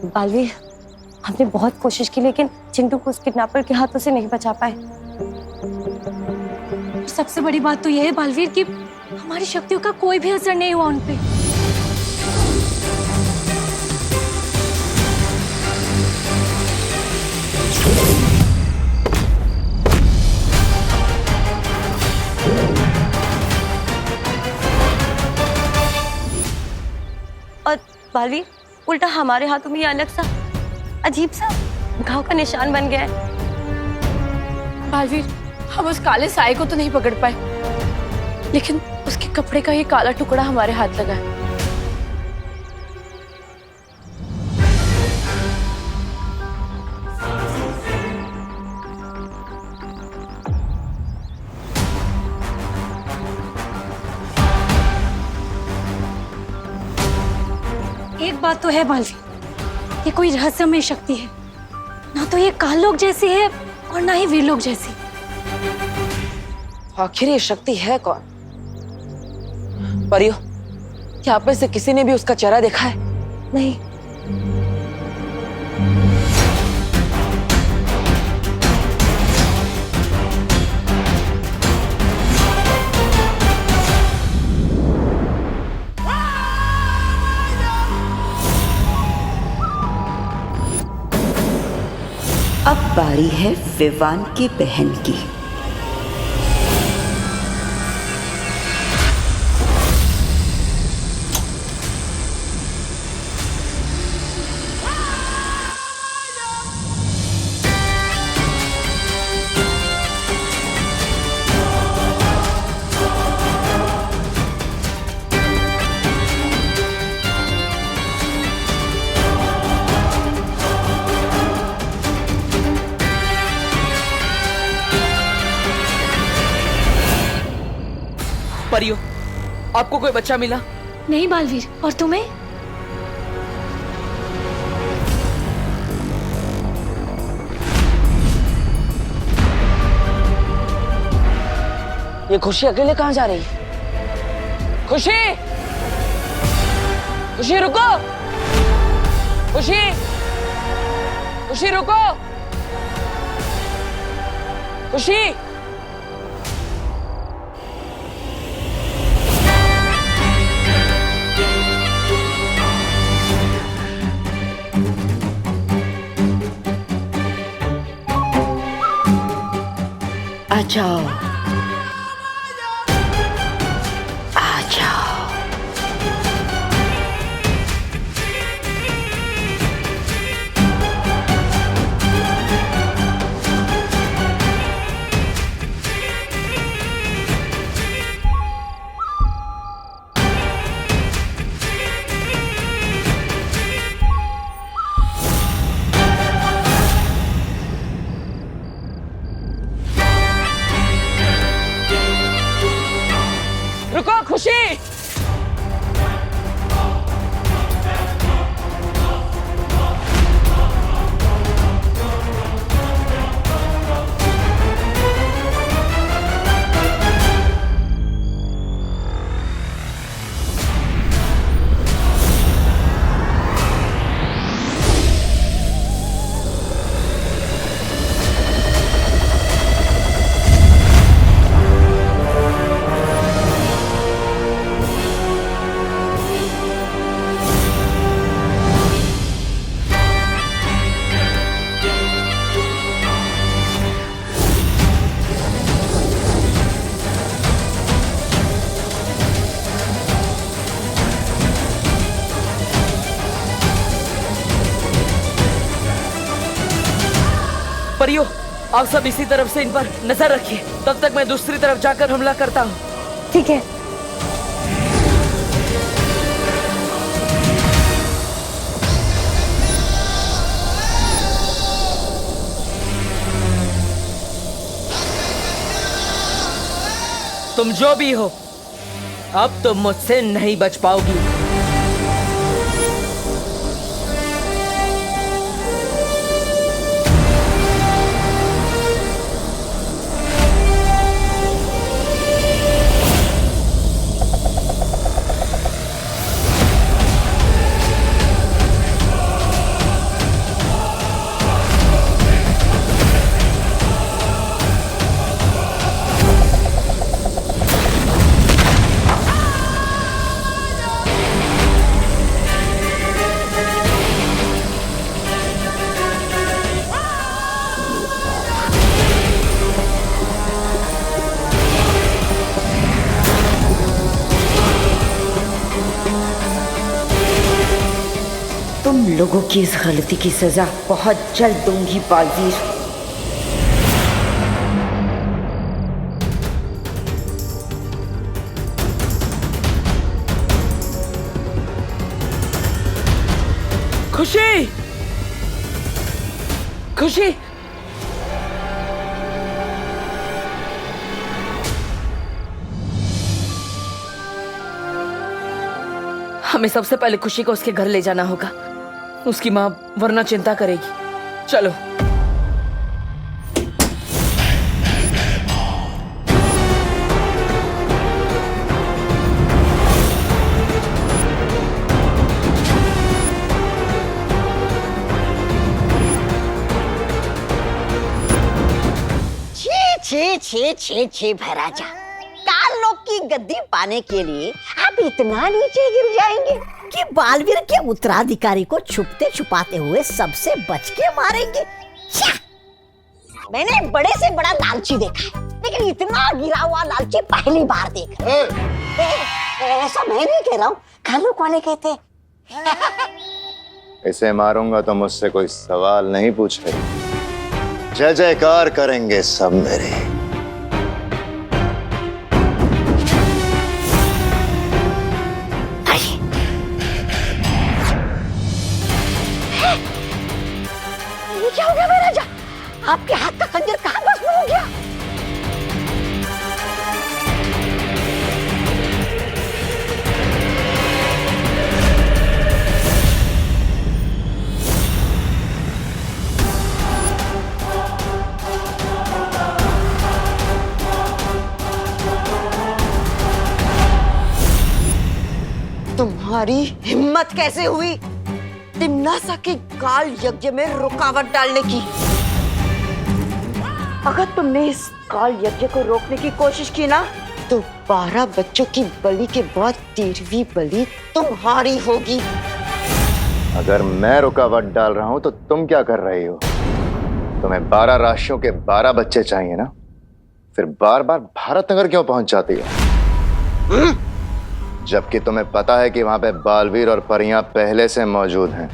बालवीर, हमने बहुत कोशिश की लेकिन चिंटू को उस किडनैपर के हाथों से नहीं बचा पाए। सबसे बड़ी बात तो यह है बालवीर कि हमारी शक्तियों का कोई भी असर नहीं हुआ उन पे। और बालवीर, उल्टा हमारे हाथों में ये अलग सा अजीब सा घाव का निशान बन गया है। बालवीर, हम उस काले साए को तो नहीं पकड़ पाए, लेकिन उसके कपड़े का ये काला टुकड़ा हमारे हाथ लगा है। एक बात तो है बालवीर, ये कोई रहस्यमय शक्ति है। ना तो ये काल लोग जैसी है और ना ही वीर लोग जैसी। आखिर ये शक्ति है कौन? परियो, क्या आप में से किसी ने भी उसका चेहरा देखा है? नहीं। अब बारी है विवान की बहन की। परियो, आपको कोई बच्चा मिला? नहीं बालवीर, और तुम्हें? ये खुशी अकेले कहाँ जा रही है? खुशी! खुशी रुको! खुशी! खुशी रुको! खुशी! आ जाओ, आ जाओ। रुको खुशी! परियो, आप सब इसी तरफ से इन पर नजर रखिए, तब तक मैं दूसरी तरफ जाकर हमला करता हूँ। ठीक है। तुम जो भी हो, अब तुम मुझसे नहीं बच पाओगी। तुम लोगों की इस गलती की सजा बहुत जल्द दूंगी बालवीर। खुशी, खुशी, हमें सबसे पहले खुशी को उसके घर ले जाना होगा। उसकी माँ वरना चिंता करेगी। चलो। छे छे छे भराजा, काल लोग की गद्दी पाने के लिए आप इतना नीचे गिर जाएंगे कि बालवीर के उत्तराधिकारी को छुपते छुपाते हुए सबसे बच के मारेंगे। मैंने बड़े से बड़ा लालची देखा है, लेकिन इतना गिरा हुआ लालची पहली बार देख रहा हूं। ऐसा मैं नहीं कह रहा हूँ, कालू वाले कहते। इसे मारूंगा तो मुझसे कोई सवाल नहीं पूछेगा। जय जयकार करेंगे सब मेरे। ये क्या हो गया महाराजा? आपके हाथ का खंजर कहाँ भस्म हो गया? तुम्हारी हिम्मत कैसे हुई तिम्नासा के काल यज्ञ में रुकावट डालने की? अगर तुमने इस काल यज्ञ को रोकने की कोशिश की ना, तो 12 बच्चों की बलि के बाद 13वीं बलि तुम्हारी होगी। अगर मैं रुकावट डाल रहा हूं तो तुम क्या कर रही हो? तुम्हें 12 राशियों के 12 बच्चे चाहिए ना? फिर बार बार भारत नगर क्यों पहुंच जाती है? जबकि तुम्हें पता है कि वहां पे बालवीर और परियां पहले से मौजूद हैं।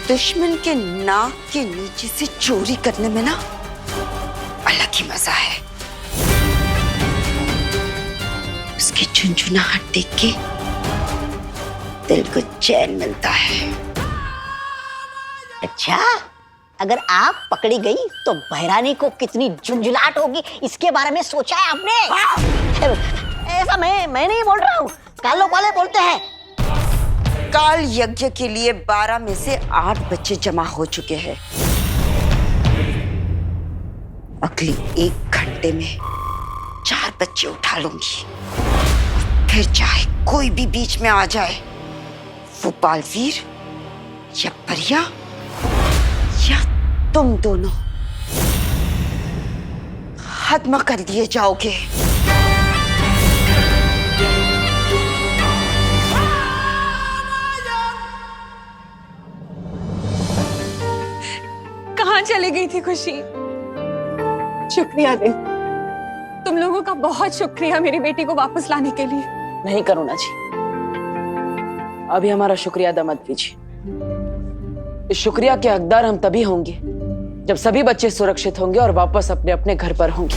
दुश्मन के नाक के नीचे से चोरी करने में ना अलग ही मजा है। उसकी झुनझुनाहट देख के दिल को चैन मिलता है। अच्छा, अगर आप पकड़ी गई तो बहरानी को कितनी झुंझुलाहट होगी, इसके बारे में सोचा है आपने? ऐसा मैं नहीं बोल रहा हूँ, काल लोग वाले बोलते हैं। काल यज्ञ के लिए 12 में से 8 बच्चे जमा हो चुके हैं। अगली 1 घंटे में 4 बच्चे उठा लूंगी, फिर चाहे कोई भी बीच में आ जाए, वो बालवीर या परिया या तुम दोनों खत्म कर दिए जाओगे। कहाँ चली गई थी खुशी? शुक्रिया दे, तुम लोगों का बहुत शुक्रिया मेरी बेटी को वापस लाने के लिए। नहीं करुणा जी, अभी हमारा शुक्रिया अदा मत कीजिए। इस शुक्रिया के हकदार हम तभी होंगे जब सभी बच्चे सुरक्षित होंगे और वापस अपने अपने घर पर होंगे।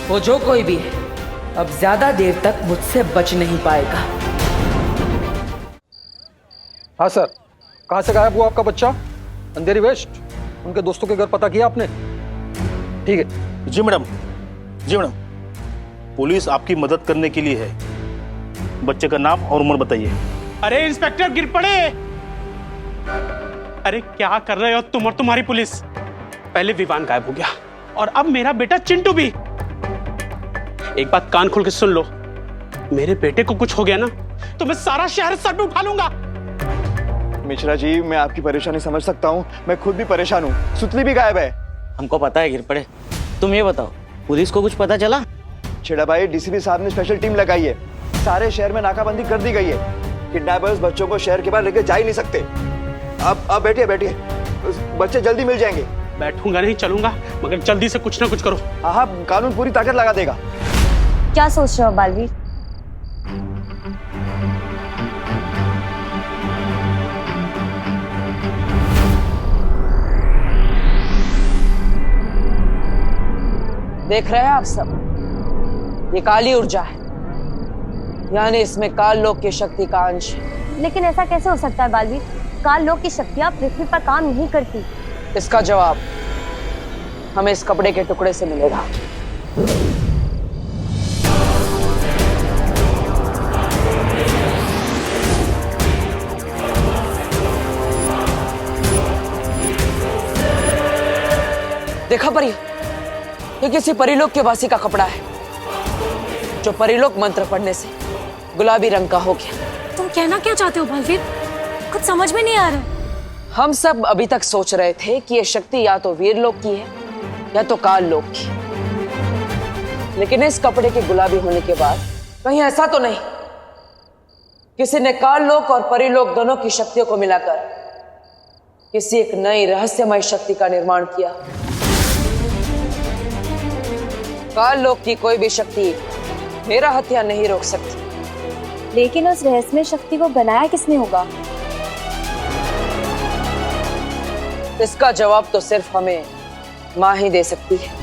वो जो कोई भी है, अब ज्यादा देर तक मुझसे बच नहीं पाएगा। हाँ सर, कहाँ से गायब हुआ आपका बच्चा? अंधेरी वेस्ट, उनके दोस्तों के घर पता किया आपने? ठीक है। जी मैडम, जी मैडम, पुलिस आपकी मदद करने के लिए है। बच्चे का नाम और उम्र बताइए। अरे इंस्पेक्टर गिर पड़े। अरे क्या कर रहे हो तुम और तुम्हारी पुलिस? पहले विवान गायब हो गया और अब मेरा बेटा चिंटू भी। एक बात कान खोल के सुन लो, मेरे बेटे को कुछ हो गया ना तो मैं सारा शहर सर पे उठा लूंगा। मिश्रा जी, मैं आपकी परेशानी समझ सकता हूँ, मैं खुद भी परेशान हूँ। सुतली भी गायब है। हमको पता है गिर पड़े। तुम ये बताओ, पुलिस को कुछ पता चला? छेड़ा भाई, डीसीपी साहब ने स्पेशल टीम लगाई है, सारे शहर में नाकाबंदी कर दी गई है। किडनैपर्स बच्चों को शहर के बाहर लेके जा ही नहीं सकते। आप बैठिए बैठिए, बच्चे जल्दी मिल जाएंगे। बैठूंगा नहीं, चलूंगा, मगर जल्दी से कुछ ना कुछ करो। हाँ, कानून पूरी ताकत लगा देगा। क्या सोच रहे हो बालवीर? देख रहे हैं आप सब, ये काली ऊर्जा है, यानी इसमें काल लोक की शक्ति का अंश है। लेकिन ऐसा कैसे हो सकता है बालवीर? काल लोक की शक्तियां पृथ्वी पर काम नहीं करती। इसका जवाब हमें इस कपड़े के टुकड़े से मिलेगा। देखा परी, ये किसी परिलोक के वासी का कपड़ा है, जो परिलोक मंत्र पढ़ने से गुलाबी रंग का हो गया। तुम कहना क्या चाहते हो बालवीर? कुछ समझ में नहीं आ रहा। हम सब अभी तक सोच रहे थे कि ये शक्ति या तो वीरलोक की है या तो काल लोक की, लेकिन इस कपड़े के गुलाबी होने के बाद कहीं ऐसा तो नहीं किसी ने काल लोक और परिलोक दोनों की शक्तियों को मिलाकर किसी एक नई रहस्यमय शक्ति का निर्माण किया। काल लोक की कोई भी शक्ति मेरा हत्या नहीं रोक सकती। लेकिन उस रहस्यमय शक्ति को बनाया किसने होगा? इसका जवाब तो सिर्फ हमें माँ ही दे सकती है।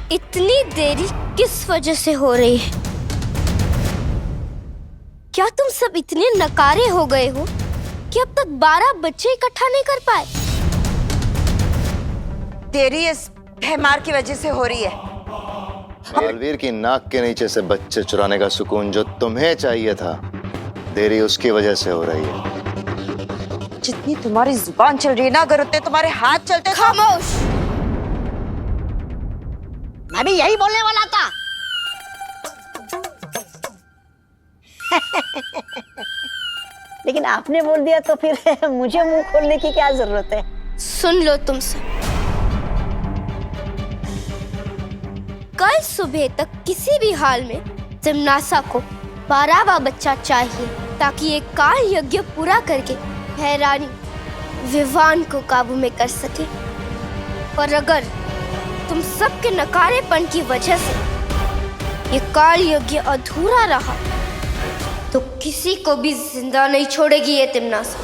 इतनी देरी किस वजह से हो रही है? क्या तुम सब इतने नकारे हो गए हो कि अब तक 12 बच्चे इकट्ठा नहीं कर पाए? देरी इस भैमार की वजह से हो रही है। बालवीर की नाक के नीचे से बच्चे चुराने का सुकून जो तुम्हें चाहिए था, देरी उसकी वजह से हो रही है। जितनी तुम्हारी जुबान चल रही है ना, अगर उतने तुम्हारे हाथ चलते। खामोश! मैं भी यही बोलने वाला था। लेकिन आपने बोल दिया तो फिर मुझे मुंह खोलने की क्या जरूरत है? सुन लो तुम सब, कल सुबह तक किसी भी हाल में तिम्नासा को 12वां बच्चा चाहिए, ताकि एक काल यज्ञ पूरा करके हैरानी विवान को काबू में कर सके। और अगर तुम सबके नकारेपन की वजह से ये काल यज्ञ अधूरा रहा तो किसी को भी जिंदा नहीं छोड़ेगी ये तिम्नासा।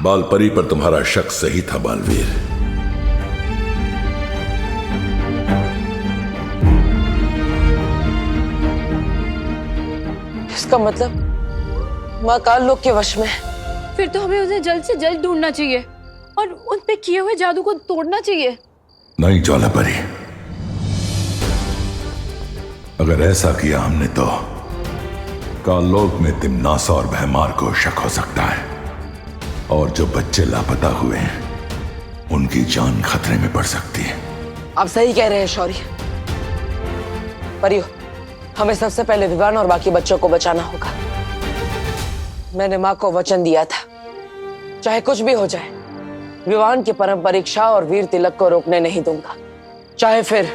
बालपरी पर तुम्हारा शक सही था बालवीर। इसका मतलब माँ काल लोक के वश में। फिर तो हमें उन्हें जल्द से जल्द ढूंढना चाहिए और उन पे किए हुए जादू को तोड़ना चाहिए। नहीं ज्वालापरी, अगर ऐसा किया हमने तो काललोक में तिम्नासा और भैमार को शक हो सकता है, और जो बच्चे लापता हुए हैं उनकी जान खतरे में पड़ सकती है। आप सही कह रहे हैं शौर्य। परियो, हमें सबसे पहले विवान और बाकी बच्चों को बचाना होगा। मैंने माँ को वचन दिया था, चाहे कुछ भी हो जाए, विवान की परम परीक्षा और वीर तिलक को रोकने नहीं दूंगा, चाहे फिर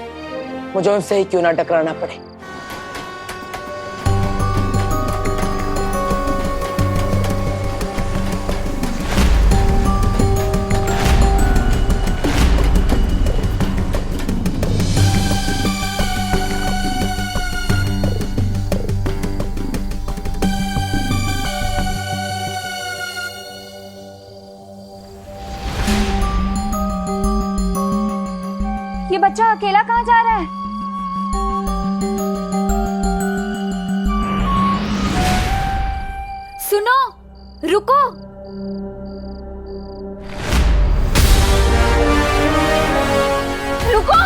मुझे उनसे ही क्यों ना टकराना पड़े। ये बच्चा अकेला कहाँ जा रहा है? रुको। रुको।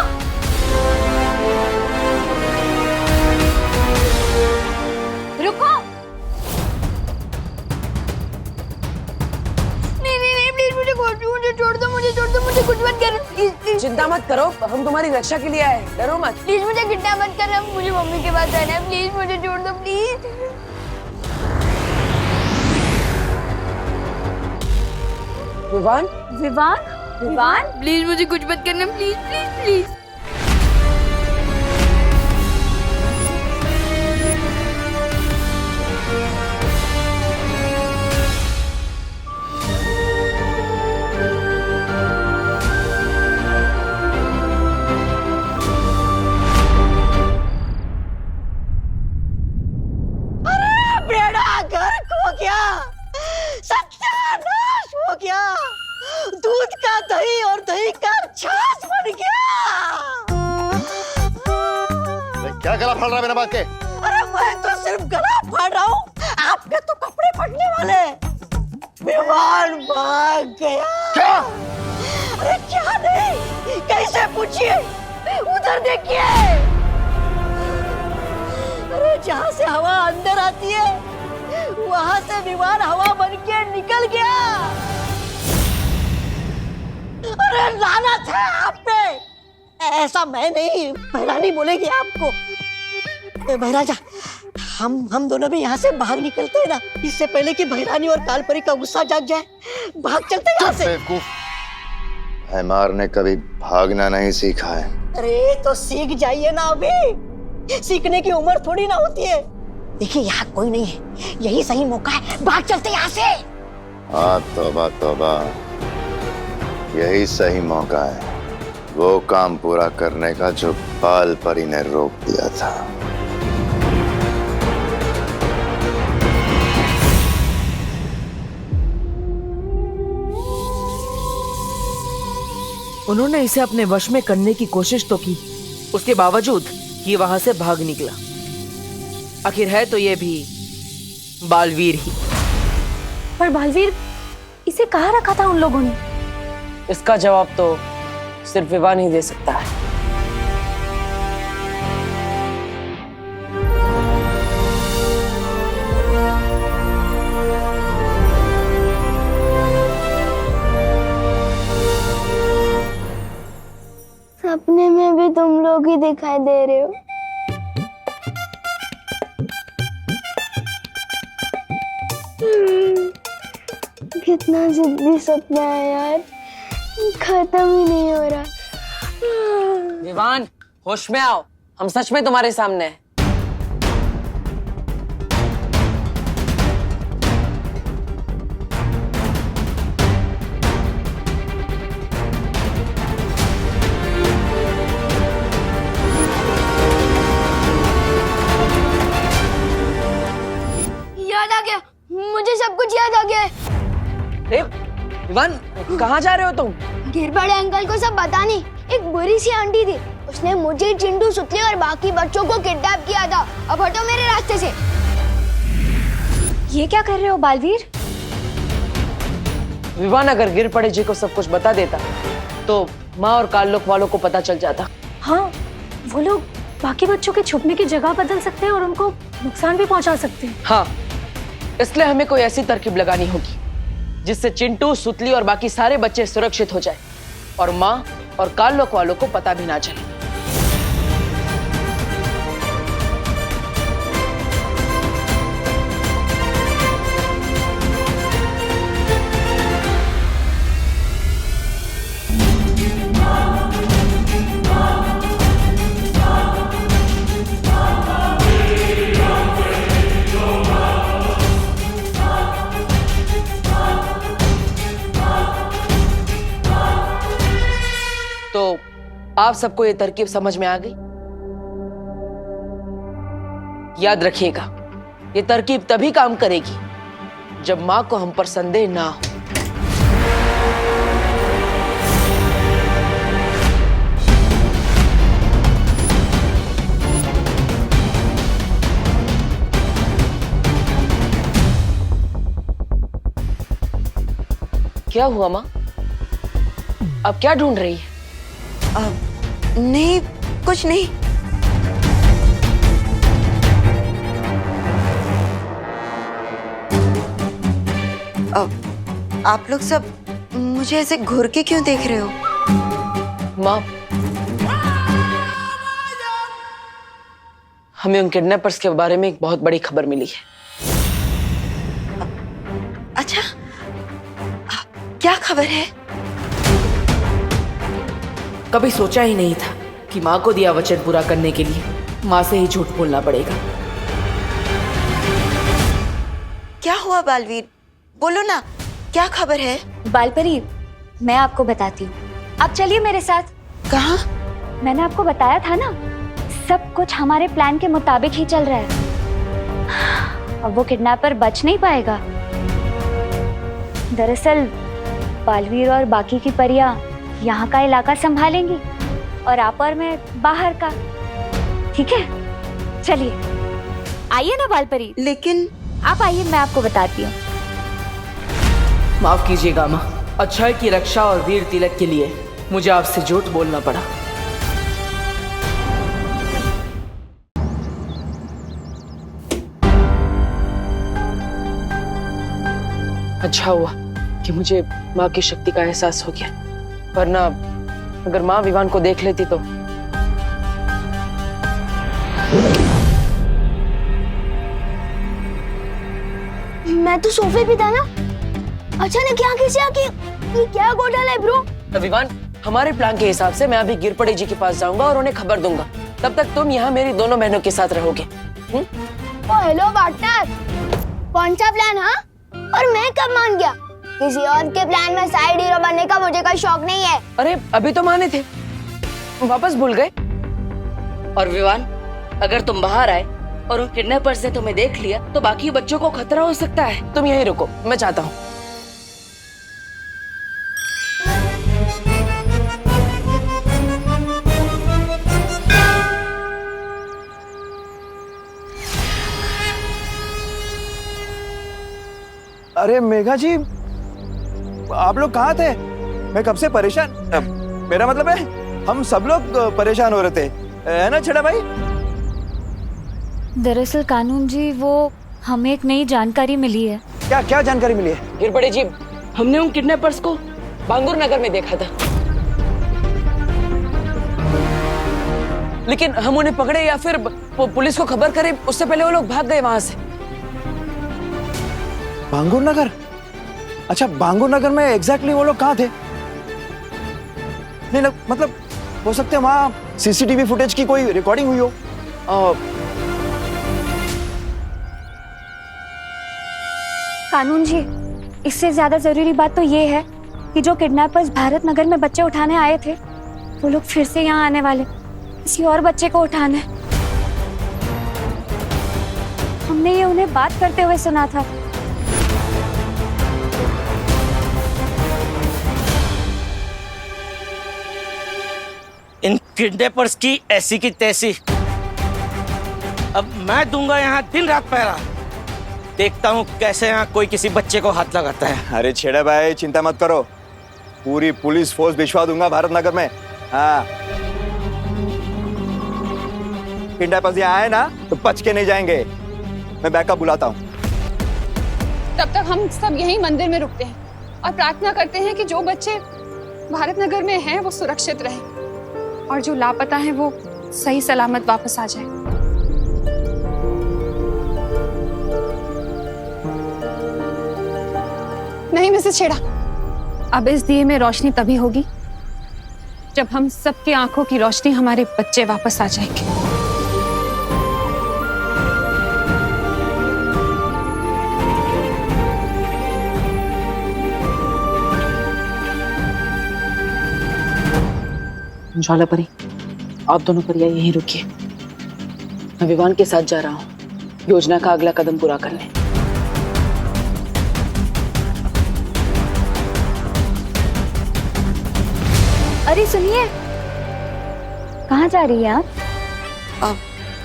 रुको। नहीं नहीं नहीं, प्लीज मुझे छोड़ दो, मुझे छोड़ दो, मुझे छोड़ दो, मुझे कुछ मत करो, प्लीज प्लीज। चिंता मत करो, हम तुम्हारी रक्षा के लिए आए हैं, डरो मत। प्लीज मुझे किडनैप मत करना, मुझे मम्मी के पास जाना है, प्लीज मुझे छोड़ दो, प्लीज। विवान, विवान, विवान, प्लीज मुझे कुछ मत करना, प्लीज प्लीज प्लीज। बेड़ा घर खो गया, सत्यानाश हो गया, दूध का दही और दही का छाछ बन गया। क्या गला फाड़ रहा है बिना बात के? अरे मैं तो सिर्फ गला फाड़ रहा हूँ, आपके तो कपड़े फटने वाले। विमान भाग गया। क्या? अरे क्या नहीं, कैसे पूछिए, उधर देखिए। अरे जहाँ से हवा अंदर आती है वहां से विमान हवा बन के निकल गया। अरे लानत है आप पे। ऐसा मैं नहीं, बहरानी बोलेगी आपको। बहराजा, हम दोनों भी यहाँ से बाहर निकलते हैं ना, इससे पहले कि बहरानी और कालपरी का गुस्सा जाग जाए। भाग चलते हैं यहाँ से। बेवकूफ, हैमार ने कभी भागना नहीं सीखा है। अरे तो सीख जाइए ना, अभी सीखने की उम्र थोड़ी ना होती है। देखिए यहाँ कोई नहीं है, यही सही मौका है, भाग चलते यहाँ से। हाँ तौबा तौबा, यही सही मौका है वो काम पूरा करने का जो बाल परी ने रोक दिया था। उन्होंने इसे अपने वश में करने की कोशिश तो की, उसके बावजूद ये वहां से भाग निकला। आखिर है तो ये भी बालवीर ही। पर बालवीर, इसे कहाँ रखा था उन लोगों ने? इसका जवाब तो सिर्फ विवान ही दे सकता है। सपने में भी तुम लोग ही दिखाई दे रहे हो। कितना जिद्दी सपना है यार, खत्म ही नहीं हो रहा। विवान, होश में आओ, हम सच में तुम्हारे सामने हैं। याद आ गया, मुझे सब कुछ याद आ गया है। विवान, कहाँ जा रहे हो तुम? गिर बड़े अंकल को सब बतानी। एक बुरी सी आंटी थी, उसने मुझे, चिंटू, सुतली और बाकी बच्चों को किडनैप किया था। अब हटो मेरे रास्ते से। ये क्या कर रहे हो बालवीर? विवान अगर गिर पड़े जी को सब कुछ बता देता तो माँ और काललोक वालों को पता चल जाता। हाँ, वो लोग बाकी बच्चों के छुपने की जगह बदल सकते हैं और उनको नुकसान भी पहुंचा सकते हैं। हाँ, इसलिए हमें कोई ऐसी तरकीब लगानी होगी जिससे चिंटू, सुतली और बाकी सारे बच्चे सुरक्षित हो जाए और माँ और काललोक वालों को पता भी ना चले। तो आप सबको ये तरकीब समझ में आ गई? याद रखिएगा, ये तरकीब तभी काम करेगी जब माँ को हम पर संदेह ना हो। क्या हुआ माँ? आप क्या ढूंढ रही है? नहीं, कुछ नहीं। आप लोग सब मुझे ऐसे घूर के क्यों देख रहे हो? माँ, हमें उन किडनैपर्स के बारे में एक बहुत बड़ी खबर मिली है। अच्छा, क्या खबर है? कभी सोचा ही नहीं था कि माँ को दिया वचन पूरा करने के लिए माँ से ही झूठ बोलना पड़ेगा। क्या हुआ बालवीर? बोलो ना, क्या खबर है? बालपरी, मैं आपको बताती हूँ। आप चलिए मेरे साथ। कहाँ? मैंने आपको बताया था ना, सब कुछ हमारे प्लान के मुताबिक ही चल रहा है। अब वो किडनैपर बच नहीं पाएगा। दरअसल बालवीर और बाकी की परियां यहाँ का इलाका संभालेंगी और आप और मैं बाहर का। ठीक है, चलिए आइए ना बालपरी। लेकिन आप आइए, मैं आपको बताती हूँ। माफ कीजिएगा माँ, अच्छाई की रक्षा और वीर तिलक के लिए मुझे आपसे झूठ बोलना पड़ा। अच्छा हुआ कि मुझे माँ की शक्ति का एहसास हो गया, वरना अगर माँ विवान को देख लेती तो। मैं तो सोफे पे था ना, अचानक यहाँ कैसे आके? ये क्या घोटाला है ब्रो? विवान, हमारे प्लान के हिसाब से मैं अभी गिरपड़े जी के पास जाऊंगा और उन्हें खबर दूंगा। तब तक तुम यहाँ मेरी दोनों बहनों के साथ रहोगे। ओ हेलो पार्टनर, कौन सा प्लान? हाँ, और मैं कब मान गया? किसी और के प्लान में साइड हीरो बनने का मुझे कोई शौक नहीं है। अरे अभी तो माने थे, वापस भूल गए। और विवान, अगर तुम बाहर आए और उन किडनैपर्स ने तुम्हें देख लिया तो बाकी बच्चों को खतरा हो सकता है। तुम यहीं रुको, मैं चाहता हूँ। अरे मेघा जी, आप लोग कहाँ थे? मैं कब से परेशान, मेरा मतलब है हम सब लोग परेशान हो रहे थे, है ना छेड़ा भाई? दरअसल कानून जी, वो हमें एक नई जानकारी मिली है। क्या क्या जानकारी मिली है? गिरपड़े जी, हमने उन किडनैपर्स को बांगुर नगर में देखा था, लेकिन हम उन्हें पकड़े या फिर पुलिस को खबर करें उससे पहले वो लोग भाग गए वहां से। बांगुर नगर? अच्छा, बांगुर नगर में एग्जैक्टली वो लोग कहाँ थे? नहीं मतलब हो सकते हैं वहां सीसीटीवी फुटेज की कोई रिकॉर्डिंग हुई हो। कानून जी, इससे ज्यादा जरूरी बात तो ये है कि जो किडनैपर्स भारत नगर में बच्चे उठाने आए थे, वो लोग फिर से यहाँ आने वाले किसी और बच्चे को उठाने। हमने ये उन्हें बात करते हुए सुना था। इन किडनैपर्स की ऐसी की तैसी। अब मैं दूंगा यहाँ दिन रात पहरा, देखता हूँ कैसे यहाँ कोई किसी बच्चे को हाथ लगाता है। अरे छेड़ा भाई, चिंता मत करो, पूरी पुलिस फोर्स भिजवा दूंगा भारत नगर में। हाँ, किडनैपर्स यहाँ आए ना तो बच के नहीं जाएंगे। मैं बैकअप बुलाता हूँ। तब तक हम सब यहीं मंदिर में रुकते हैं और प्रार्थना करते हैं कि जो बच्चे भारत नगर में हैं वो सुरक्षित रहें और जो लापता हैं वो सही सलामत वापस आ जाए। नहीं मिसेस छेड़ा, अब इस दिए में रोशनी तभी होगी जब हम सबकी आंखों की रोशनी हमारे बच्चे वापस आ जाएंगे। ज्वाला परी, आप दोनों परियां यहीं रुकिए। मैं विवान के साथ जा रहा हूँ योजना का अगला कदम पूरा करने। अरे सुनिए, कहाँ जा रही हैं आप?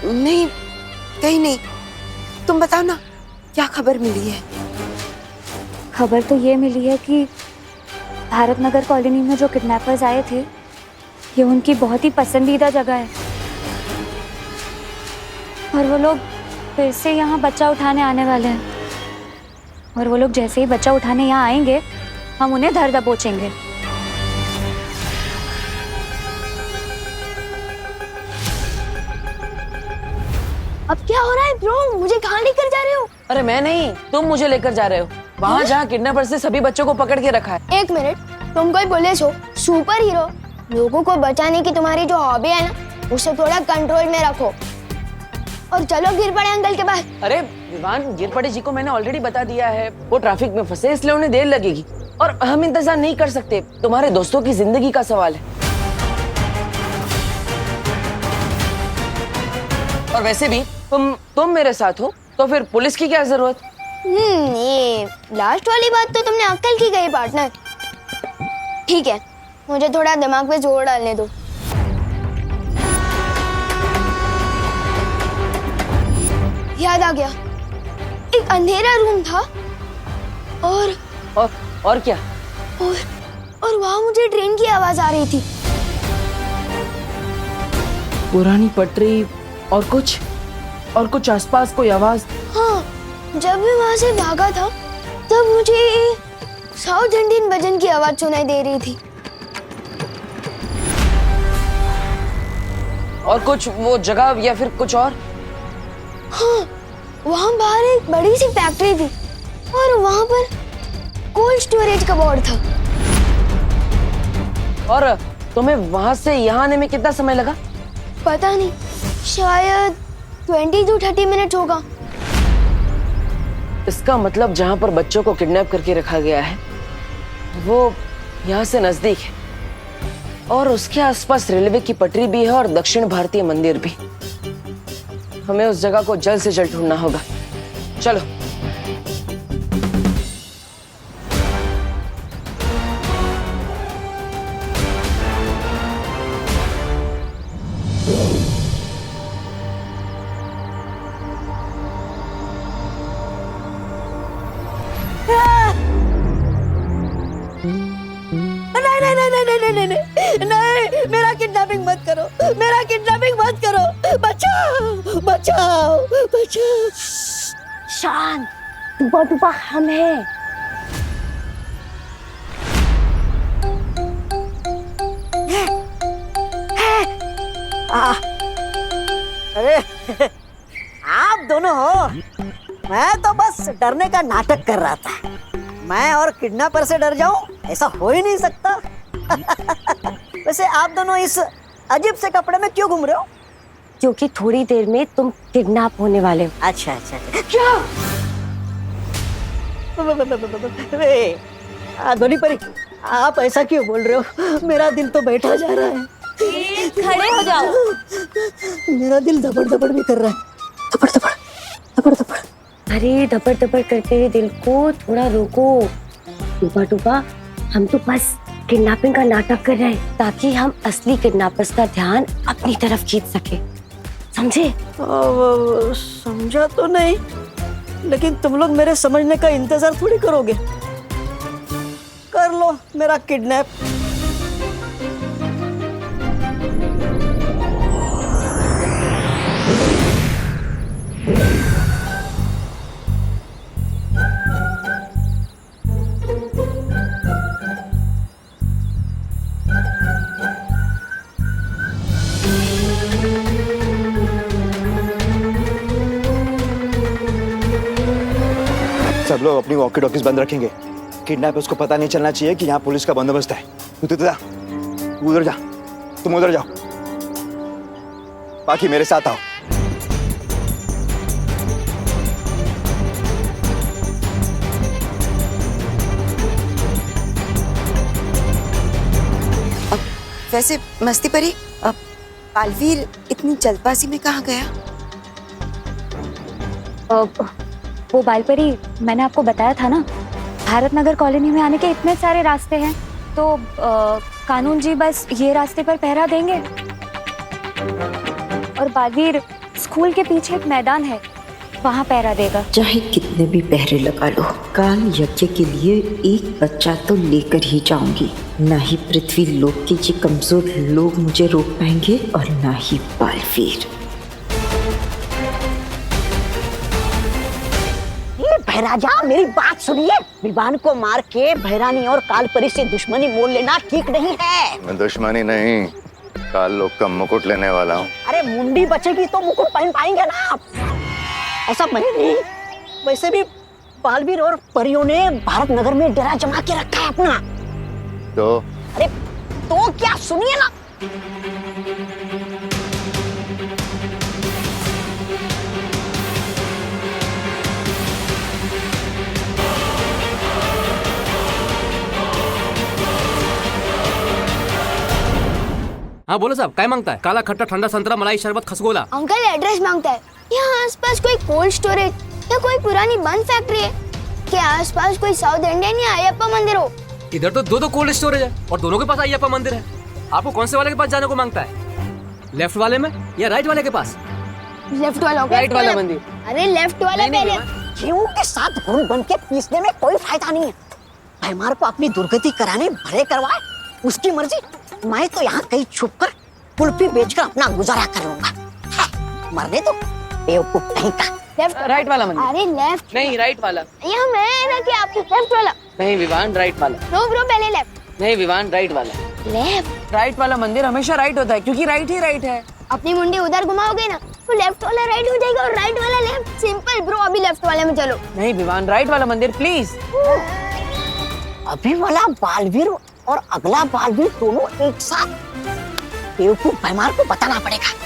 नहीं, कहीं नहीं। तुम बताओ ना, क्या खबर मिली है? खबर तो ये मिली है कि भारत नगर कॉलोनी में जो किडनैपर्स आए थे, ये उनकी बहुत ही पसंदीदा जगह है और वो लोग फिर से यहाँ बच्चा उठाने आने वाले हैं। और वो लोग जैसे ही बच्चा उठाने यहाँ आएंगे, हम उन्हें धर दबोचेंगे। अब क्या हो रहा है ब्रो? मुझे कहाँ लेकर जा रहे हो? अरे मैं नहीं, तुम मुझे लेकर जा रहे हो वहाँ जहाँ किडनैपर से सभी बच्चों को पकड़ के रखा है। एक मिनट, तुम कोई पुलिस हो, सुपर हीरो? लोगों को बचाने की तुम्हारी जो हॉबी है ना, उसे थोड़ा कंट्रोल में रखो। और चलो गिर पड़े अंकल के पास। अरे विवान, गिर पड़े जी को मैंने ऑलरेडी बता दिया है, वो ट्रैफिक में फंसे इसलिए उन्हें देर लगेगी और हम इंतजार नहीं कर सकते। तुम्हारे दोस्तों की जिंदगी का सवाल है। और वैसे भी तुम मेरे साथ हो तो फिर पुलिस की क्या जरूरत? ये लास्ट वाली बात तो तुमने अक्ल की गई पार्टनर। ठीक है, मुझे थोड़ा दिमाग पे जोर डालने दो। याद आ गया, एक अंधेरा रूम था और क्या? और वहां मुझे ट्रेन की आवाज आ रही थी। पुरानी पटरी और कुछ आसपास कोई आवाज? हाँ, जब मैं वहां से भागा था तब मुझे साउथ इंडियन भजन की आवाज सुनाई दे रही थी। और कुछ वो जगह या फिर कुछ और? हाँ, वहाँ बाहर एक बड़ी सी फैक्ट्री थी और वहाँ पर कोल्ड स्टोरेज का बोर्ड था। और तुम्हें वहाँ से यहाँ आने में कितना समय लगा? पता नहीं, शायद 20 to 30 मिनट होगा। इसका मतलब जहाँ पर बच्चों को किडनैप करके रखा गया है वो यहाँ से नजदीक है और उसके आसपास रेलवे की पटरी भी है और दक्षिण भारतीय मंदिर भी। हमें उस जगह को जल्द से जल्द ढूंढना होगा। चलो। नहीं, मेरा किडनैपिंग मत करो, मेरा किडनैपिंग मत करो। बचाओ बचाओ बचाओ। शांत, टूपा हम हैं। अरे आप दोनों हो? मैं तो बस डरने का नाटक कर रहा था। मैं और किडनैपर से डर जाऊं, ऐसा हो ही नहीं सकता। वैसे आप दोनों इस अजीब से कपड़े में क्यों घूम रहे हो? क्योंकि थोड़ी देर में तुम किडनैप होने वाले हो। अच्छा अच्छा, क्या? धोनी परी, आप ऐसा क्यों बोल रहे हो? मेरा दिल तो बैठा जा रहा है। खड़े हो जाओ। मेरा दिल धपड़ धपड़ भी कर रहा है। धपड़ धपड़ धपड़ धपड़। अरे धपड़ धपड़ करते हुए दिल को थोड़ा रोको। टूपा, हम तो बस किडनैपिंग का नाटक कर रहे हैं ताकि हम असली किडनैपर्स का ध्यान अपनी तरफ खींच सके, समझे? समझा तो नहीं, लेकिन तुम लोग मेरे समझने का इंतजार थोड़ी करोगे। कर लो मेरा किडनैप। सब लोग अपनी वॉकी टॉकीज बंद रखेंगे। किडनैपर्स को पता नहीं चलना चाहिए कि यहाँ पुलिस का बंदोबस्त है। तू उधर जा, तुम उधर जाओ, बाकी मेरे साथ आओ। वैसे मस्ती परी, अब बालवीर इतनी जल्दबाजी में कहाँ गया? वो बालपरी, मैंने आपको बताया था ना, भारत नगर कॉलोनी में आने के इतने सारे रास्ते हैं, तो कानून जी बस ये रास्ते पर पहरा देंगे। और बालवीर, स्कूल के पीछे एक मैदान है, वहाँ पहरा देगा। चाहे कितने भी पहरे लगा लो, काल यज्ञ के लिए एक बच्चा तो लेकर ही जाऊंगी। ना ही पृथ्वी लोक के ये कमजोर लोग मुझे रोक पाएंगे और ना ही बालवीर। ये भैराजा, मेरी बात सुनिए। विवान को मार के भैरानी और कालपरी से दुश्मनी मोल लेना ठीक नहीं है। मैं दुश्मनी नहीं, काल लोक का मुकुट लेने वाला हूँ। अरे मुंडी बचेगी तो मुकुट पहन पाएंगे ना आप। ऐसा मैं नहीं, वैसे भी बालवीर और परियों ने भारत नगर में डेरा जमा के रखा है अपना। तो अरे तो क्या, सुनिए ना। हाँ बोलो साहब, क्या मांगता है? काला खट्टा ठंडा संतरा मलाई शरबत खसगोला। अंकल एड्रेस मांगता है। यहाँ आसपास कोई कोल्ड स्टोरेज या कोई पुरानी बंद फैक्ट्री है क्या? आसपास कोई साउथ इंडियन या अयप्पा मंदिर हो? इधर तो दो कोल्ड स्टोरेज है और दोनों के पास अयप्पा मंदिर है। आपको कौन से वाले के पास जाने को मांगता है? लेफ्ट वाले में या राइट वाले के पास? लेफ्ट वाला। राइट वाला मंदिर। अरे लेफ्ट वाला पहले। गेहूं के साथ घुन बन के पीसने में कोई फायदा नहीं है। भैमार को अपनी दुर्गति कराने भले करवाए, उसकी मर्जी। मैं तो यहाँ कहीं छुप कर कुल्फी बेचकर अपना गुजारा कर लूंगा। मरने तो बेवकूफ कहीं का। लेफ्ट राइट वाला मंदिर। अरे लेफ्ट नहीं, राइट वाला। यहाँ मैं ना कि आपकी लेफ्ट वाला। नहीं विवान, राइट वाला। नो ब्रो, पहले लेफ्ट। नहीं विवान, राइट वाला। लेफ्ट। राइट वाला मंदिर हमेशा राइट होता है क्योंकि राइट ही राइट है। अपनी मुंडी उधर घुमाओगे ना तो लेफ्ट वाला राइट हो जाएगा और राइट वाला लेफ्ट। सिंपल ब्रो, अभी लेफ्ट वाले में चलो। नहीं विवान, राइट वाला मंदिर प्लीज। अभी वाला बालवीर और अगला बालवीर दोनों एक साथ। बेवकूफ भैमार को बताना पड़ेगा।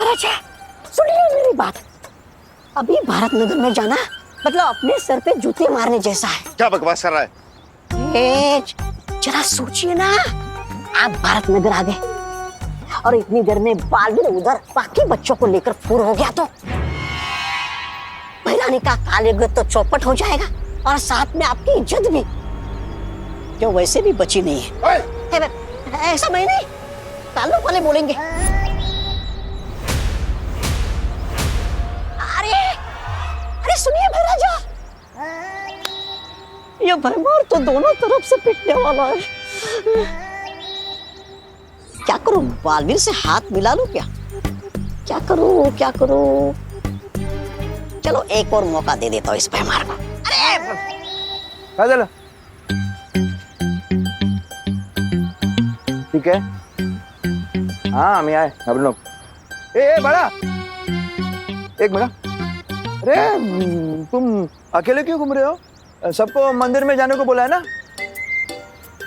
राजा, सुनिए मेरी बात। अभी भारत नगर में जाना मतलब अपने सर पे जूते मारने जैसा है। क्या बकवास कर रहा है? जरा सोचिए ना, आप भारत नगर आ गए और इतनी देर में बालवीर उधर बाकी बच्चों को लेकर फुर हो गया तो भैरानी का काल तो चौपट हो जाएगा और साथ में आपकी इज्जत भी, जो वैसे भी बची नहीं है। ऐसा मैं नहीं, कालों वाले बोलेंगे। अरे सुनिए भैराजा, ये भैमार तो दोनों तरफ से पिटने वाला है। क्या करूं, बालवीर से हाथ मिला लूं क्या करूं? चलो एक और मौका दे देता हूँ इस भैमार को। अरे ठीक है, हाँ हम आए अब लोग। ए बड़ा, एक मिनट। अरे तुम अकेले क्यों घूम रहे हो? सबको मंदिर में जाने को बोला है ना?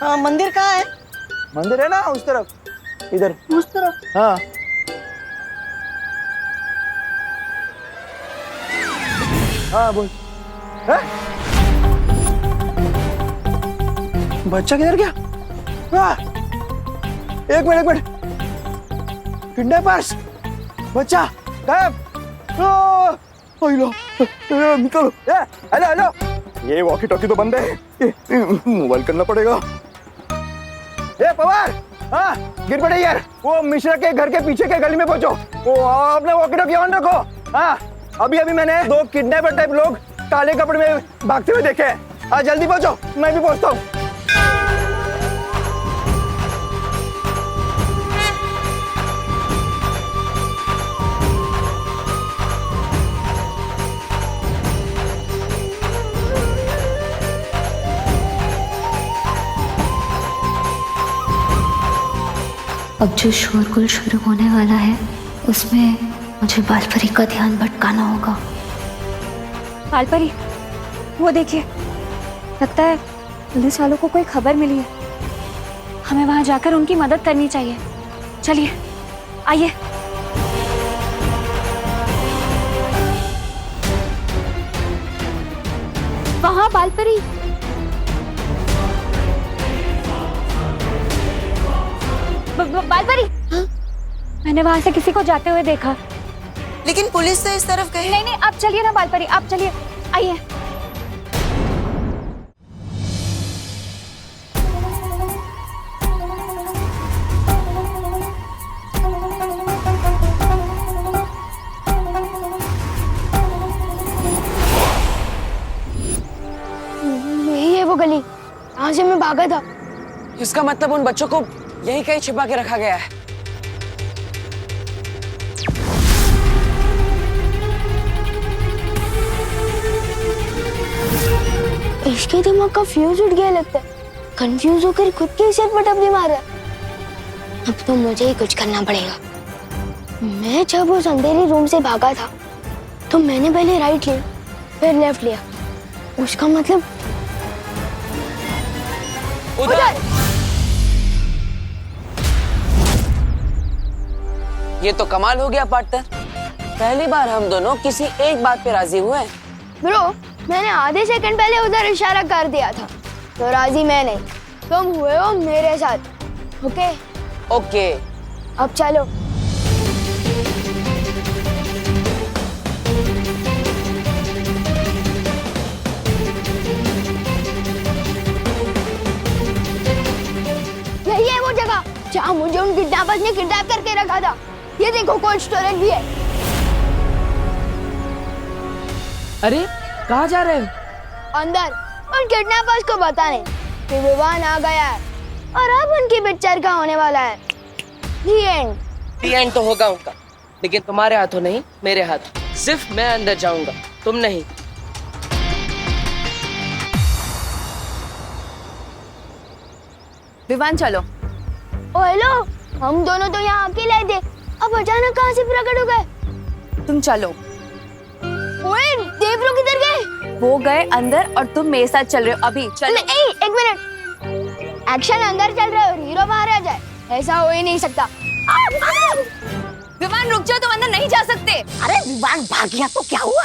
हाँ, मंदिर कहाँ है? मंदिर है ना उस तरफ, इधर उस तरफ। हाँ हाँ बोल। बच्चा किधर गया? एक मिनट, किडनैपर्स, बच्चा गायब। निकलो। हेलो, ये वॉकी टॉकी तो बंद है, मोबाइल करना पड़ेगा। ए पवार, हाँ गिर पड़े यार। वो मिश्रा के घर के पीछे के गली में पहुंचो। वो अपने वॉकी टॉकी ऑन रखो। हाँ अभी मैंने 2 किडनैपर टाइप लोग काले कपड़े में भागते हुए देखे हैं। हाँ जल्दी पहुंचो, मैं भी पहुंचता हूँ। अब जो शोरगुल शुरू होने वाला है उसमें मुझे बालपरी का ध्यान भटकाना होगा। बालपरी, वो देखिए, लगता है पुलिस वालों को कोई खबर मिली है। हमें वहां जाकर उनकी मदद करनी चाहिए। चलिए आइए। वहां बालपरी। बालपरी, मैंने वहां से किसी को जाते हुए देखा। लेकिन पुलिस तो इस तरफ गई। नहीं, आप चलिए ना बालपरी, आप चलिए, आइए। से मैं भागा था। इसका मतलब उन बच्चों को यही कहीं छिपा के रखा गया है। इसके दिमाग का फ्यूज उठ गया लगता है। कंफ्यूज होकर खुद के सिर पर टपली मार रहा है। अब तो मुझे ही कुछ करना पड़ेगा। मैं जब उस अंधेरे रूम से भागा था तो मैंने पहले राइट लिया फिर लेफ्ट लिया। उसका मतलब उधर। ये तो कमाल हो गया पार्टनर। पहली बार हम दोनों किसी एक बात पे राजी हुए हैं। ब्रो, मैंने आधे सेकंड पहले उधर इशारा कर दिया था तो राजी मैं नहीं, तुम हुए हो मेरे साथ। ओके ओके, अब चलो। यही है वो जगह जहाँ मुझे उन किडनैपर्स ने किडनैप करके रखा था। ये देखो कोल्ड स्टोरेज भी है। अरे कहाँ जा रहे हो? अंदर उन किडनैपर्स को बताने कि विवान आ गया है और अब उनकी पिक्चर का होने वाला है। The end। The end तो होगा उनका, लेकिन तुम्हारे हाथों नहीं, मेरे हाथ। सिर्फ मैं अंदर जाऊंगा, तुम नहीं। विवान चलो। ओ हेलो, हम दोनों तो यहाँ अकेले थे, अब अचानक कहाँ से प्रकट हो गए? तुम चलो। ओए, देवरो किधर गए? वो गए अंदर और तुम मेरे साथ चल रहे हो अभी। चलो। एक मिनट। एक्शन अंदर चल रहा है और हीरो बाहर आ जाए, ऐसा हो ही नहीं सकता। विवान रुक जाओ, तुम अंदर नहीं जा सकते। अरे विवान भाग गया तो क्या हुआ?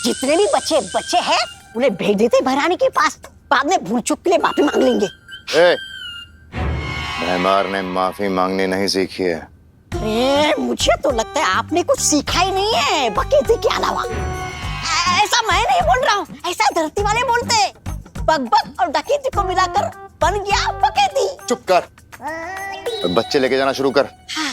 जितने भी बच्चे हैं उन्हें भेज देते महारानी के पास, बाद में भूल चूक के लिए माफी मांग लेंगे। भैमार ने माफी मांगनी नहीं सीखी है। अरे मुझे तो लगता है आपने कुछ सीखा ही नहीं है बकेती के अलावा। ऐसा मैं नहीं बोल रहा हूँ, ऐसा धरती वाले बोलते हैं। बकबक और डकैती को मिलाकर बन गया बकेती। चुप कर और बच्चे लेके जाना शुरू कर। हाँ।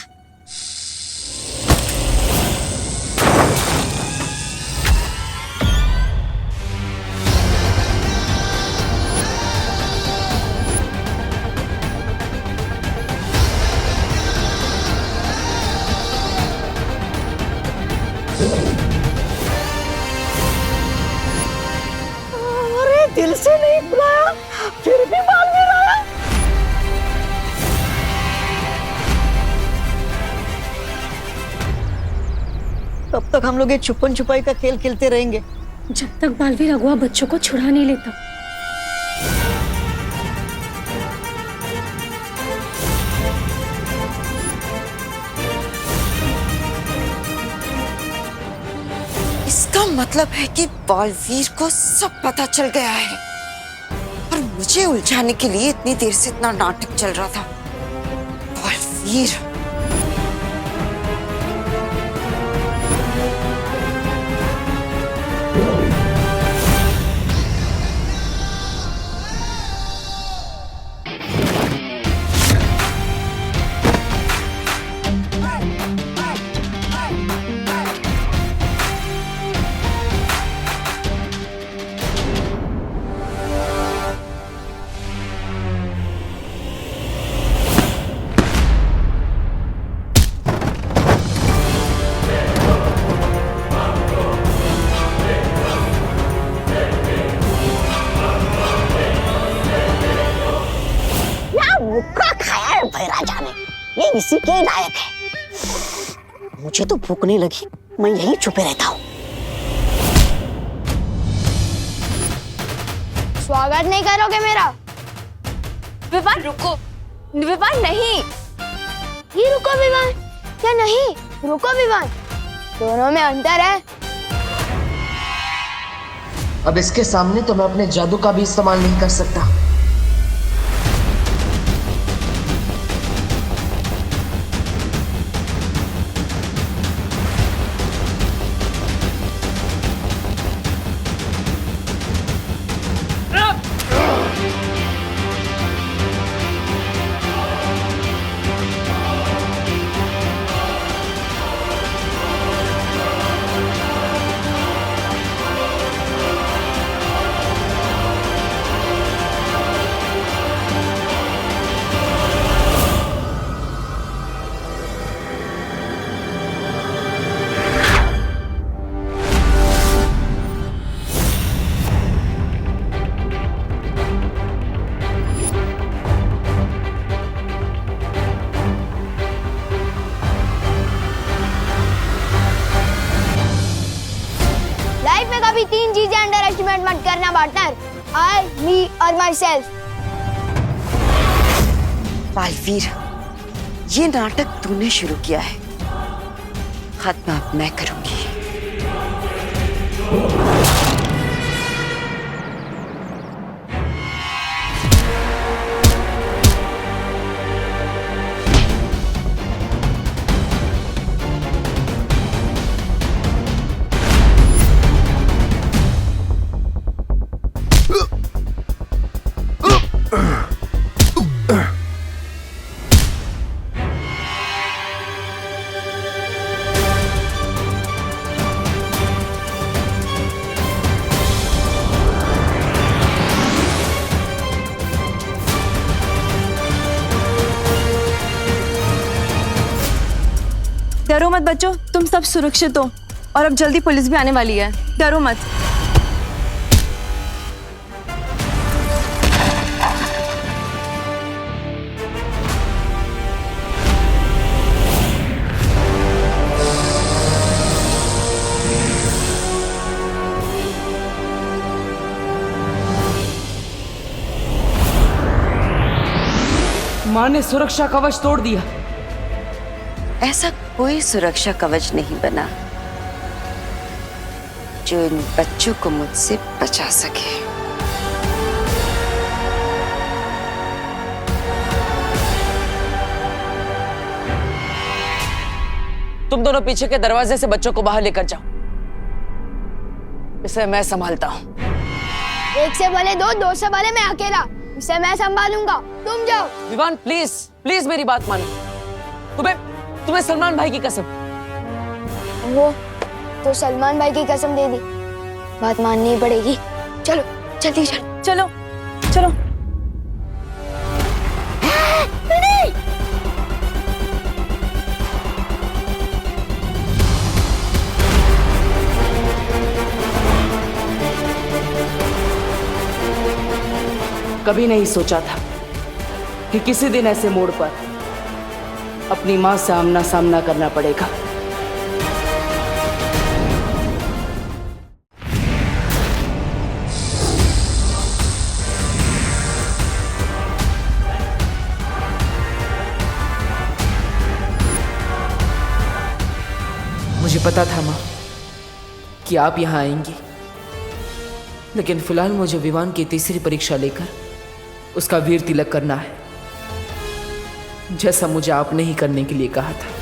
दिल से नहीं बुलाया फिर भी बालवीर आया। तब तक हम लोग ये छुपन छुपाई का खेल खेलते रहेंगे जब तक बालवीर अगवा बच्चों को छुड़ा नहीं लेता। इसका मतलब है कि बालवीर को सब पता चल गया है और मुझे उलझाने के लिए इतनी देर से इतना नाटक चल रहा था। बालवीर ये इसी के लायक है। मुझे तो भूख नहीं लगी, मैं यहीं छुपे रहता हूँ। स्वागत नहीं करोगे मेरा? विवान रुको। विवान नहीं। ये रुको विवान या नहीं? रुको विवान, दोनों में अंतर है। अब इसके सामने तो मैं अपने जादू का भी इस्तेमाल नहीं कर सकता। भी 3 चीजें अंडर एस्टिमेट मत करना पार्टनर, आई, मी और माई सेल्फ। बालवीर, ये नाटक तूने शुरू किया है, खत्म अब मैं करूंगी। डरो मत बच्चों, तुम सब सुरक्षित हो और अब जल्दी पुलिस भी आने वाली है, डरो मत। माँ ने सुरक्षा कवच तोड़ दिया। ऐसा कोई सुरक्षा कवच नहीं बना जो इन बच्चों को मुझसे बचा सके। तुम दोनों पीछे के दरवाजे से बच्चों को बाहर लेकर जाओ, इसे मैं संभालता हूँ। 1 से भले 2, 2 से भले मैं अकेला, इसे मैं संभालूंगा, तुम जाओ। विवान प्लीज प्लीज मेरी बात मानो। तुम्हें सलमान भाई की कसम। वो तो सलमान भाई की कसम दे दी, बात माननी पड़ेगी। चलो जल्दी चलो चलो चलो। कभी नहीं सोचा था कि किसी दिन ऐसे मोड़ पर अपनी मां से आमना सामना करना पड़ेगा। मुझे पता था मां कि आप यहां आएंगी, लेकिन फिलहाल मुझे विवान की तीसरी परीक्षा लेकर उसका वीर तिलक करना है, जैसा मुझे आपने ही करने के लिए कहा था।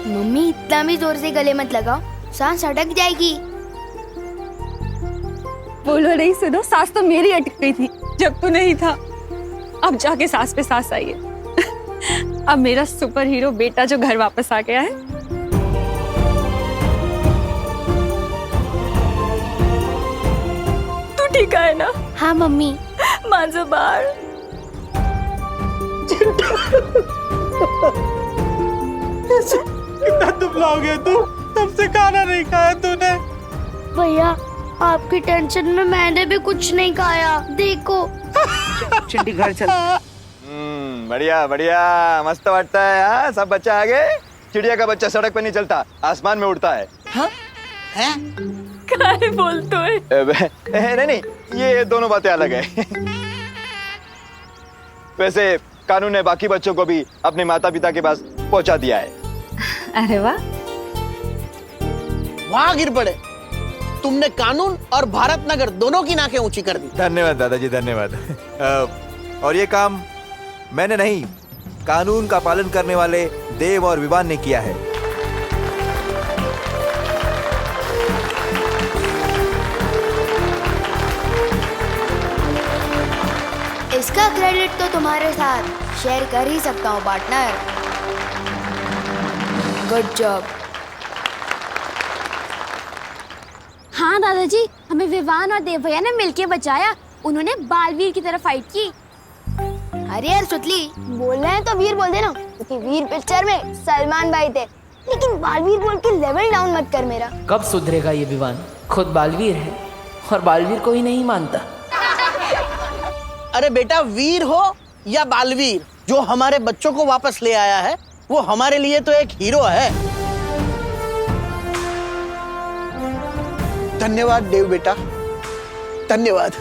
मम्मी इतना भी जोर से गले मत लगाओ, सांस अटक जाएगी। बोलो नहीं सुनो, सांस तो मेरी अटक गई थी जब तू नहीं था, अब जाके सांस पे सांस आई है। अब मेरा सुपर हीरो बेटा जो घर वापस आ गया है। तू ठीक है ना? हाँ मम्मी। माझं बाळ कितना दुबला हो गया तू, तब से खाना नहीं खाया तूने। भैया आपकी टेंशन में मैंने भी कुछ नहीं खाया, देखो। चिंटी घर चल। बढ़िया बढ़िया, मस्त वाटता है। हाँ, सब बच्चे आ गए। चिड़िया का बच्चा सड़क पे नहीं चलता, आसमान में उड़ता है। हाँ? हैं? क्या बोलते हो? नहीं, ये दोनों बातें अलग है। वैसे कानून ने बाकी बच्चों को भी अपने माता पिता के पास पहुंचा दिया है। अरे वाह, वहां गिर पड़े, तुमने कानून और भारत नगर दोनों की नाकें ऊंची कर दी। धन्यवाद दादाजी, धन्यवाद। और ये काम मैंने नहीं, कानून का पालन करने वाले देव और विवान ने किया है। इसका क्रेडिट तो तुम्हारे साथ शेयर कर ही सकता हूँ पार्टनर। Good job. हाँ दादाजी, हमें विवान और देव भैया ने मिलके बचाया। उन्होंने बालवीर की तरफ फाइट की। अरे यार सुतली, बोल रहे हैं तो वीर बोल देना, क्योंकि वीर पिक्चर में सलमान भाई थे। लेकिन बालवीर बोल के लेवल डाउन मत कर मेरा। कब सुधरेगा ये विवान? खुद बालवीर है और बालवीर को ही नहीं मानता। अरे बेटा, वीर हो या बालवीर, जो हमारे बच्चों को वापस ले आया है वो हमारे लिए तो एक हीरो है। धन्यवाद देव बेटा, धन्यवाद।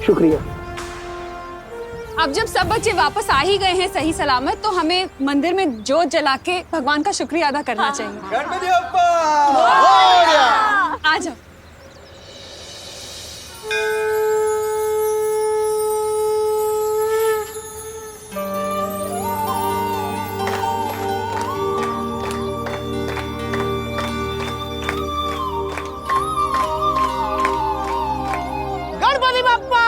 शुक्रिया। अब जब सब बच्चे वापस आ ही गए हैं सही सलामत, तो हमें मंदिर में जोत जला के भगवान का शुक्रिया अदा करना चाहिए। गणपति बप्पा! आ जाओ। गणपति बप्पा!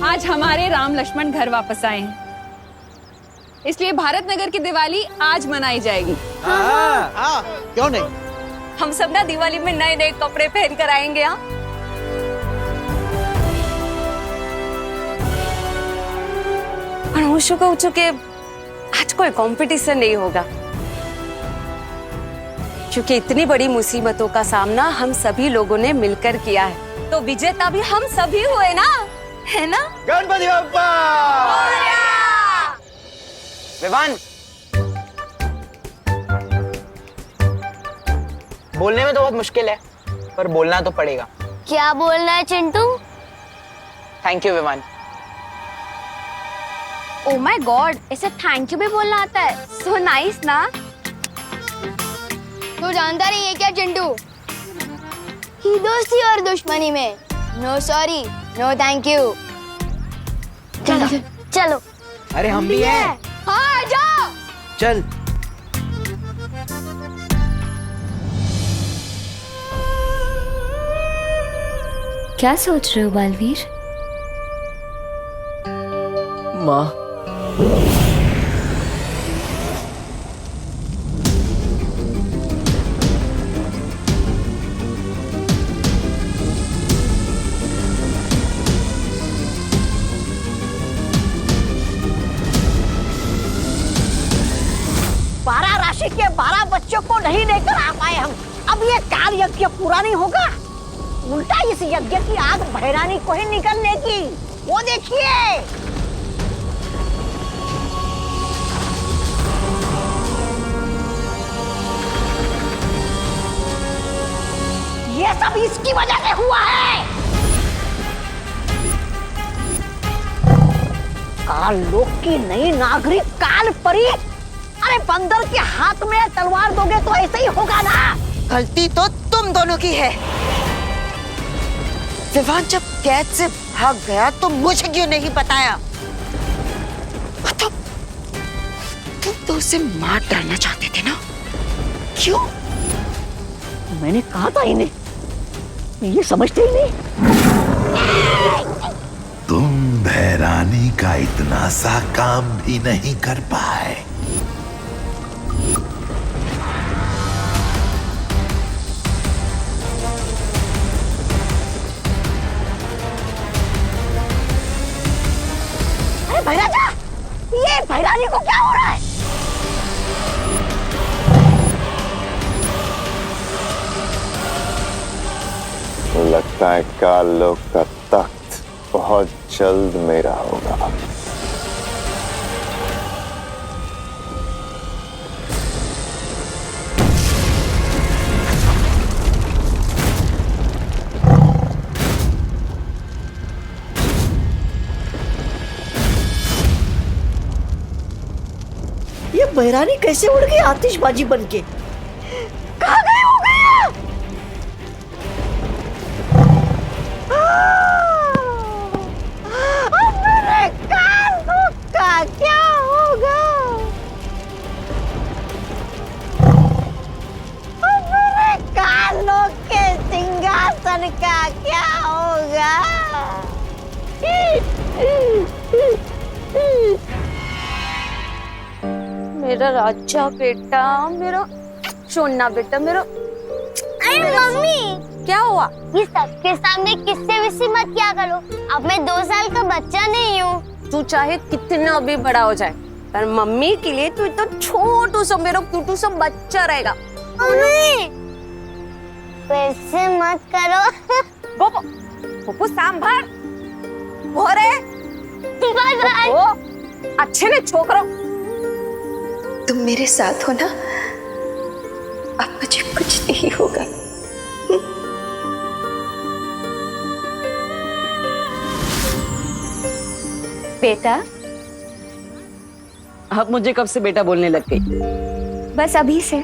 आज हमारे राम लक्ष्मण घर वापस आए हैं, इसलिए भारत नगर की दिवाली आज मनाई जाएगी। हाँ, क्यों नहीं? हम सब ना दिवाली में नए नए कपड़े पहन कर आएंगे। यहाँ और को चुके आज कोई कंपटीशन नहीं होगा, क्योंकि इतनी बड़ी मुसीबतों का सामना हम सभी लोगों ने मिलकर किया है, तो विजेता भी हम सभी हुए ना, है ना? गणपति बप्पा! विवान, बोलने में तो बहुत मुश्किल है, पर बोलना तो पड़ेगा। क्या बोलना है Chintu? Thank you Vivaan. Oh my god, ऐसे थैंक यू भी बोलना आता है? सो नाइस ना? तो जानता नहीं है क्या चिंटू, कि दोस्ती और दुश्मनी में no sorry no thank you. चलो चलो। अरे हम भी हैं। हाँ जाओ। चल। क्या सोच रहे हो बालवीर? माँ, के 12 बच्चों को नहीं लेकर आ पाए हम। अब ये काल यज्ञ पूरा नहीं होगा, उल्टा इस यज्ञ की आग भैरानी को ही निकलने की। वो देखिए, ये सब इसकी वजह से हुआ है। काल लोक की नई नागरिक काल परी। अरे बंदर के हाथ में तलवार दोगे तो ऐसे ही होगा ना। गलती तो तुम दोनों की है। विवान जब कैद से भाग गया तो मुझे क्यों नहीं बताया? मतलब तो उसे मार डालना चाहते थे ना? क्यों? मैंने कहा था इन्हें, ये समझते ही नहीं। तुम भैरानी का इतना सा काम भी नहीं कर पाए। अरे भैराजा, ये भैरानी को क्या हो रहा है? तो लगता है काल लोक का तख्त बहुत जल्द मेरा होगा। ये भैरानी कैसे उड़ गई आतिशबाजी बनके? कहाँ गए हो गया? अब मेरे कानों का क्या होगा? अब मेरे कानों के सिंहासन का क्या होगा? मेरा राजा बेटा, मेरा सोना बेटा, मेरा। अरे मम्मी, क्या हुआ? ये सबके सामने किससे विसी मत किया करो। अब मैं 2 साल का बच्चा नहीं हूँ। तू चाहे कितना भी बड़ा हो जाए, पर मम्मी के लिए तू तो छोटू सा मेरा क्यूटू सा बच्चा रहेगा। मम्मी, वैसे मत करो। गोपो, गोपो सांभर, भोरे, बाय बाय। अच्छे ने छोकरो। तुम मेरे साथ हो ना? अब मुझे कुछ नहीं होगा। बेटा, आप मुझे कब से बेटा बोलने लग गई? बस अभी से।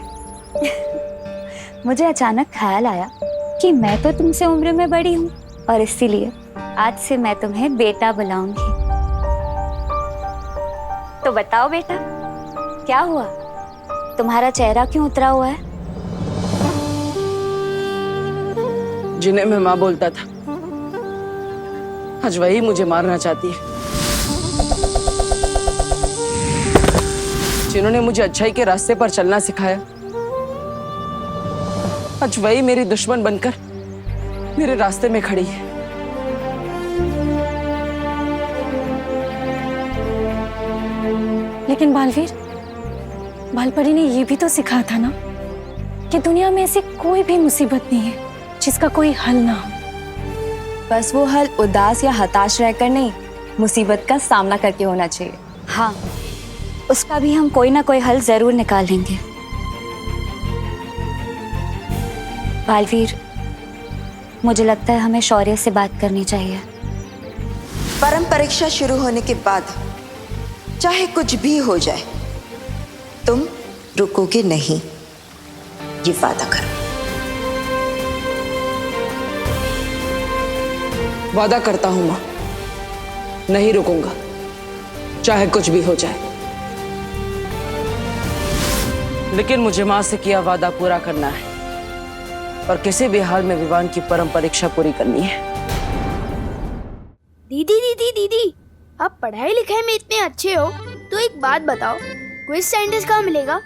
मुझे अचानक ख्याल आया कि मैं तो तुमसे उम्र में बड़ी हूँ और इसीलिए आज से मैं तुम्हें बेटा बुलाऊंगी। तो बताओ बेटा, क्या हुआ? तुम्हारा चेहरा क्यों उतरा हुआ है? जिन्हें मैं माँ बोलता था, आज वही मुझे मारना चाहती है। जिन्होंने मुझे अच्छाई के रास्ते पर चलना सिखाया, आज वही मेरी दुश्मन बनकर मेरे रास्ते में खड़ी है। लेकिन बालवीर, बालपरी ने ये भी तो सिखाया था ना कि दुनिया में ऐसी कोई भी मुसीबत नहीं है जिसका कोई हल ना हो। बस वो हल उदास या हताश रहकर नहीं, मुसीबत का सामना करके होना चाहिए। हाँ, उसका भी हम कोई ना कोई हल जरूर निकालेंगे। बालवीर, मुझे लगता है हमें शौर्य से बात करनी चाहिए। परम परीक्षा शुरू होने के बाद चाहे कुछ भी हो जाए, तुम रुकोगे नहीं, ये वादा करो। वादा करता हूं माँ, नहीं रुकूंगा, चाहे कुछ भी हो जाए। लेकिन मुझे माँ से किया वादा पूरा करना है और किसी भी हाल में विवान की परम परीक्षा पूरी करनी है। दीदी दीदी दीदी, आप पढ़ाई लिखाई में इतने अच्छे हो तो एक बात बताओ, क्विज साइंटिस्ट कहाँ मिलेगा?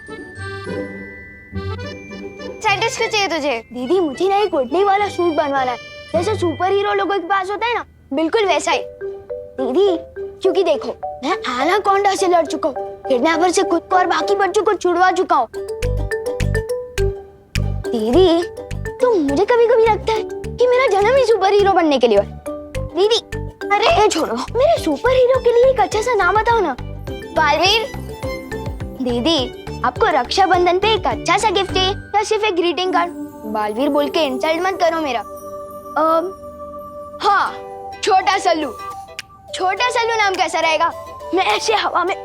साइंटिस्ट क्यों चाहिए तुझे? दीदी, मुझे ना एक उड़ने वाला सूट बनवाना है, जैसे सुपर हीरो लोगों के पास होता है ना, बिल्कुल वैसा ही। दीदी, क्योंकि देखो, मैं एनाकोंडा से लड़ चुका हूँ, किडनैपर से खुद को और बाकी बच्चों को छुड़वा चुका हूँ। दीदी, तो मुझे कभी कभी लगता है कि मेरा जन्म ही सुपर हीरो बनने के लिए है। दीदी, अरे छोड़ो, मेरे सुपर हीरो के लिए एक अच्छा सा नाम बताओ ना। बालवीर। दीदी, आपको रक्षाबंधन पे एक अच्छा सा गिफ्ट चाहिए या सिर्फ एक ग्रीटिंग कार्ड? बालवीर बोल के इंसल्ट मत करो मेरा। हाँ, छोटा सल्लू। छोटा सल्लू नाम कैसा रहेगा? मैं ऐसे हवा में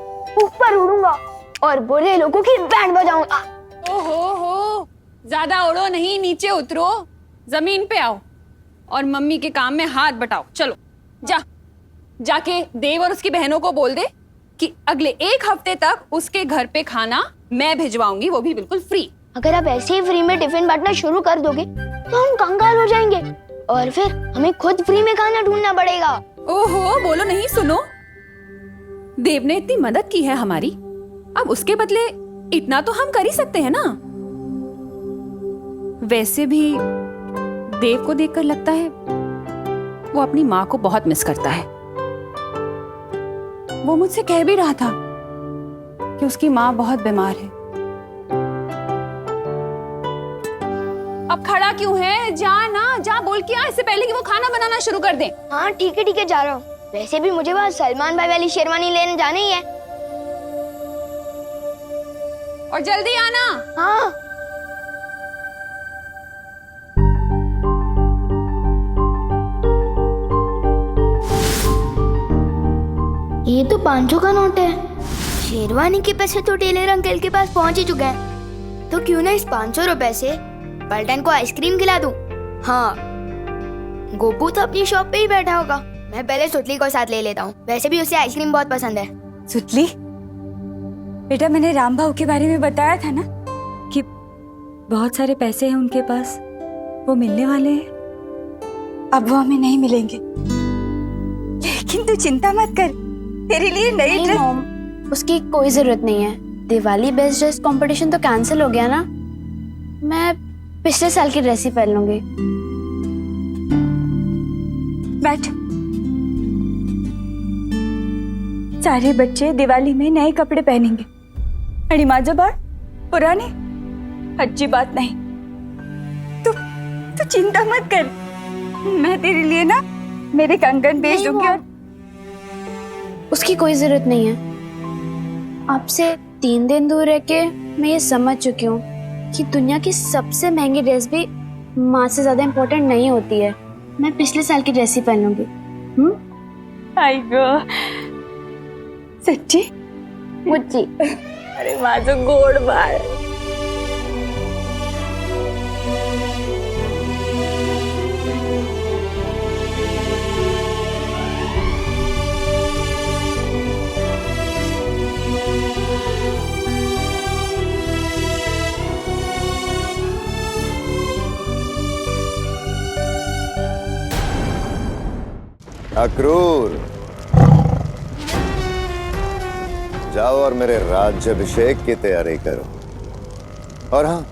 ऊपर उड़ूंगा और बुरे लोगों की बैंड बजाऊंगा। ओहो, ज्यादा उड़ो नहीं, नीचे उतरो, जमीन पे आओ और मम्मी के काम में हाथ बटाओ। चलो, जाके देव और उसकी बहनों को बोल दे कि अगले 1 हफ्ते तक उसके घर पे खाना मैं भिजवाऊंगी, वो भी बिल्कुल फ्री। अगर आप ऐसे ही फ्री में टिफिन बांटना शुरू कर दोगे तो हम कंगाल हो जाएंगे और फिर हमें खुद फ्री में खाना ढूंढना पड़ेगा। ओहो, बोलो नहीं, सुनो। देव ने इतनी मदद की है हमारी, अब उसके बदले इतना तो हम कर ही सकते हैं ना। वैसे भी देव को देखकर लगता है वो अपनी माँ को बहुत मिस करता है। वो मुझसे कह भी रहा था कि उसकी माँ बहुत बीमार है। अब खड़ा क्यों है? जा ना, जा, बोल के आ इससे पहले कि वो खाना बनाना शुरू कर दे। हाँ ठीक है, जा रहा हूँ। वैसे भी मुझे वहाँ सलमान भाई वाली शेरवानी लेने जाना ही है। और जल्दी आना। हाँ। ये तो 500 का नोट है। शेरवानी के पैसे तो टेलर अंकल के पास पहुंच ही चुके हैं, तो क्यों ना इस 500 रुपए से पलटन को आइसक्रीम खिला दूं। हाँ, गोपू तो अपनी शॉप पे ही बैठा होगा। मैं पहले सुतली को साथ ले लेता हूँ, वैसे भी उसे आइसक्रीम बहुत पसंद है। सुतली बेटा, मैंने राम भाऊ के बारे में बताया था ना कि बहुत सारे पैसे हैं उनके पास, वो मिलने वाले हैं। अब वो हमें नहीं मिलेंगे, लेकिन तू चिंता मत कर, तेरे लिए नई ड्रेस। मॉम, उसकी कोई जरूरत नहीं है। दिवाली बेस्ट ड्रेस कंपटीशन तो कैंसिल हो गया ना, मैं पिछले साल की ड्रेस ही पहन लूंगी। बैठ। सारे बच्चे दिवाली में नए कपड़े पहनेंगे, अड़ी माजबार पुराने, अच्छी बात नहीं। तू चिंता मत कर, मैं तेरे लिए ना मेरे कंगन भेज दूंगी। और उसकी कोई जरूरत नहीं है। आपसे 3 दिन दूर रह के मैं ये समझ चुकी हूँ कि दुनिया की सबसे महंगी ड्रेस भी माँ से ज्यादा इम्पोर्टेंट नहीं होती है। मैं पिछले साल की ड्रेस ही पहन लूंगी। आई गो, सच्ची मुच्ची। अरे माझं गोड बाळ। अक्रूर, जाओ और मेरे राज्याभिषेक की तैयारी करो। और हाँ,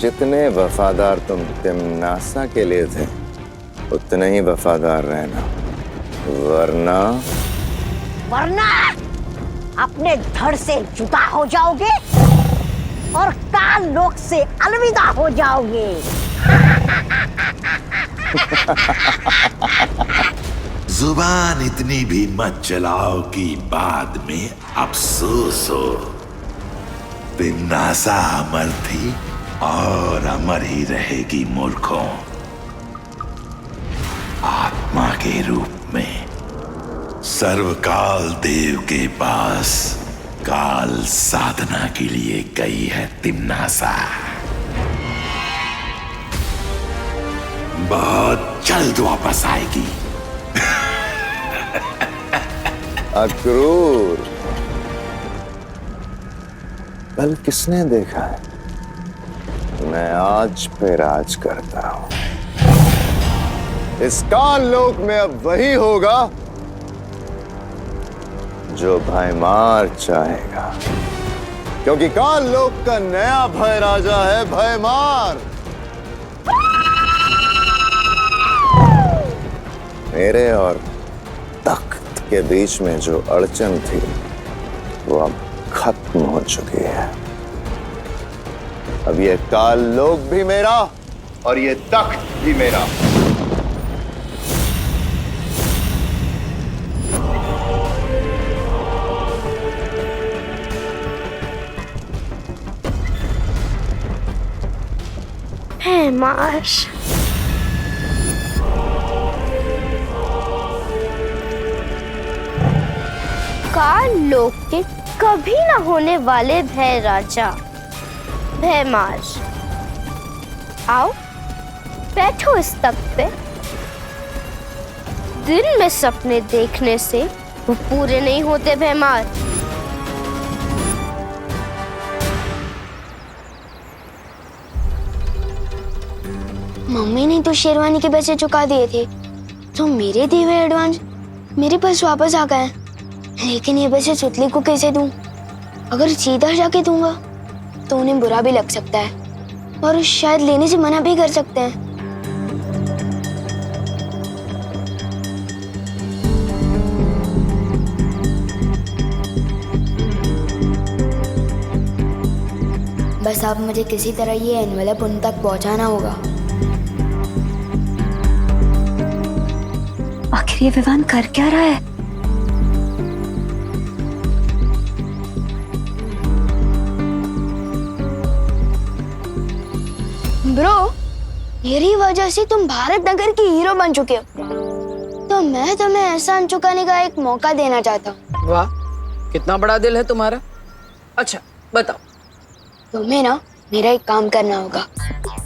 जितने वफादार तुम तिम्नासा के लिए थे उतने ही वफादार रहना, वरना अपने धड़ से जुदा हो जाओगे और काल लोक से अलविदा हो जाओगे। जुबान इतनी भी मत चलाओ कि बाद में अफसोस हो। तिम्नासा अमर थी और अमर ही रहेगी मूर्खों। आत्मा के रूप में सर्वकाल देव के पास काल साधना के लिए गई है तिम्नासा। बहुत जल्द वापस आएगी। अक्रूर, कल किसने देखा है? मैं आज पे राज करता हूं। इस काल लोक में अब वही होगा जो भयमार चाहेगा, क्योंकि काल लोक का नया भय राजा है भयमार। मेरे और तख्त के बीच में जो अड़चन थी वो अब खत्म हो चुकी है। अब ये काल लोक भी मेरा और ये तख्त भी मेरा। है माश। काल लोक के कभी ना होने वाले भय राजा भयमार, आओ बैठो इस तख्त पे। दिन में सपने देखने से वो पूरे नहीं होते भैमार। मम्मी ने तो शेरवानी के पैसे चुका दिए थे, तो मेरे दिए हुए एडवांस मेरे पास वापस आ गए। लेकिन ये पैसे सुतली को कैसे दूं? अगर सीधा जाके दूंगा तो उन्हें बुरा भी लग सकता है और शायद लेने से मना भी कर सकते हैं। बस अब मुझे किसी तरह ये एनवेलप उन तक पहुंचाना होगा। आखिर ये विवान कर क्या रहा है? ब्रो, मेरी वजह से तुम भारत नगर के हीरो बन चुके हो, तो मैं तुम्हें एहसान चुकाने का एक मौका देना चाहता हूँ। वाह, कितना बड़ा दिल है तुम्हारा। अच्छा बताओ। तुम्हें ना मेरा एक काम करना होगा,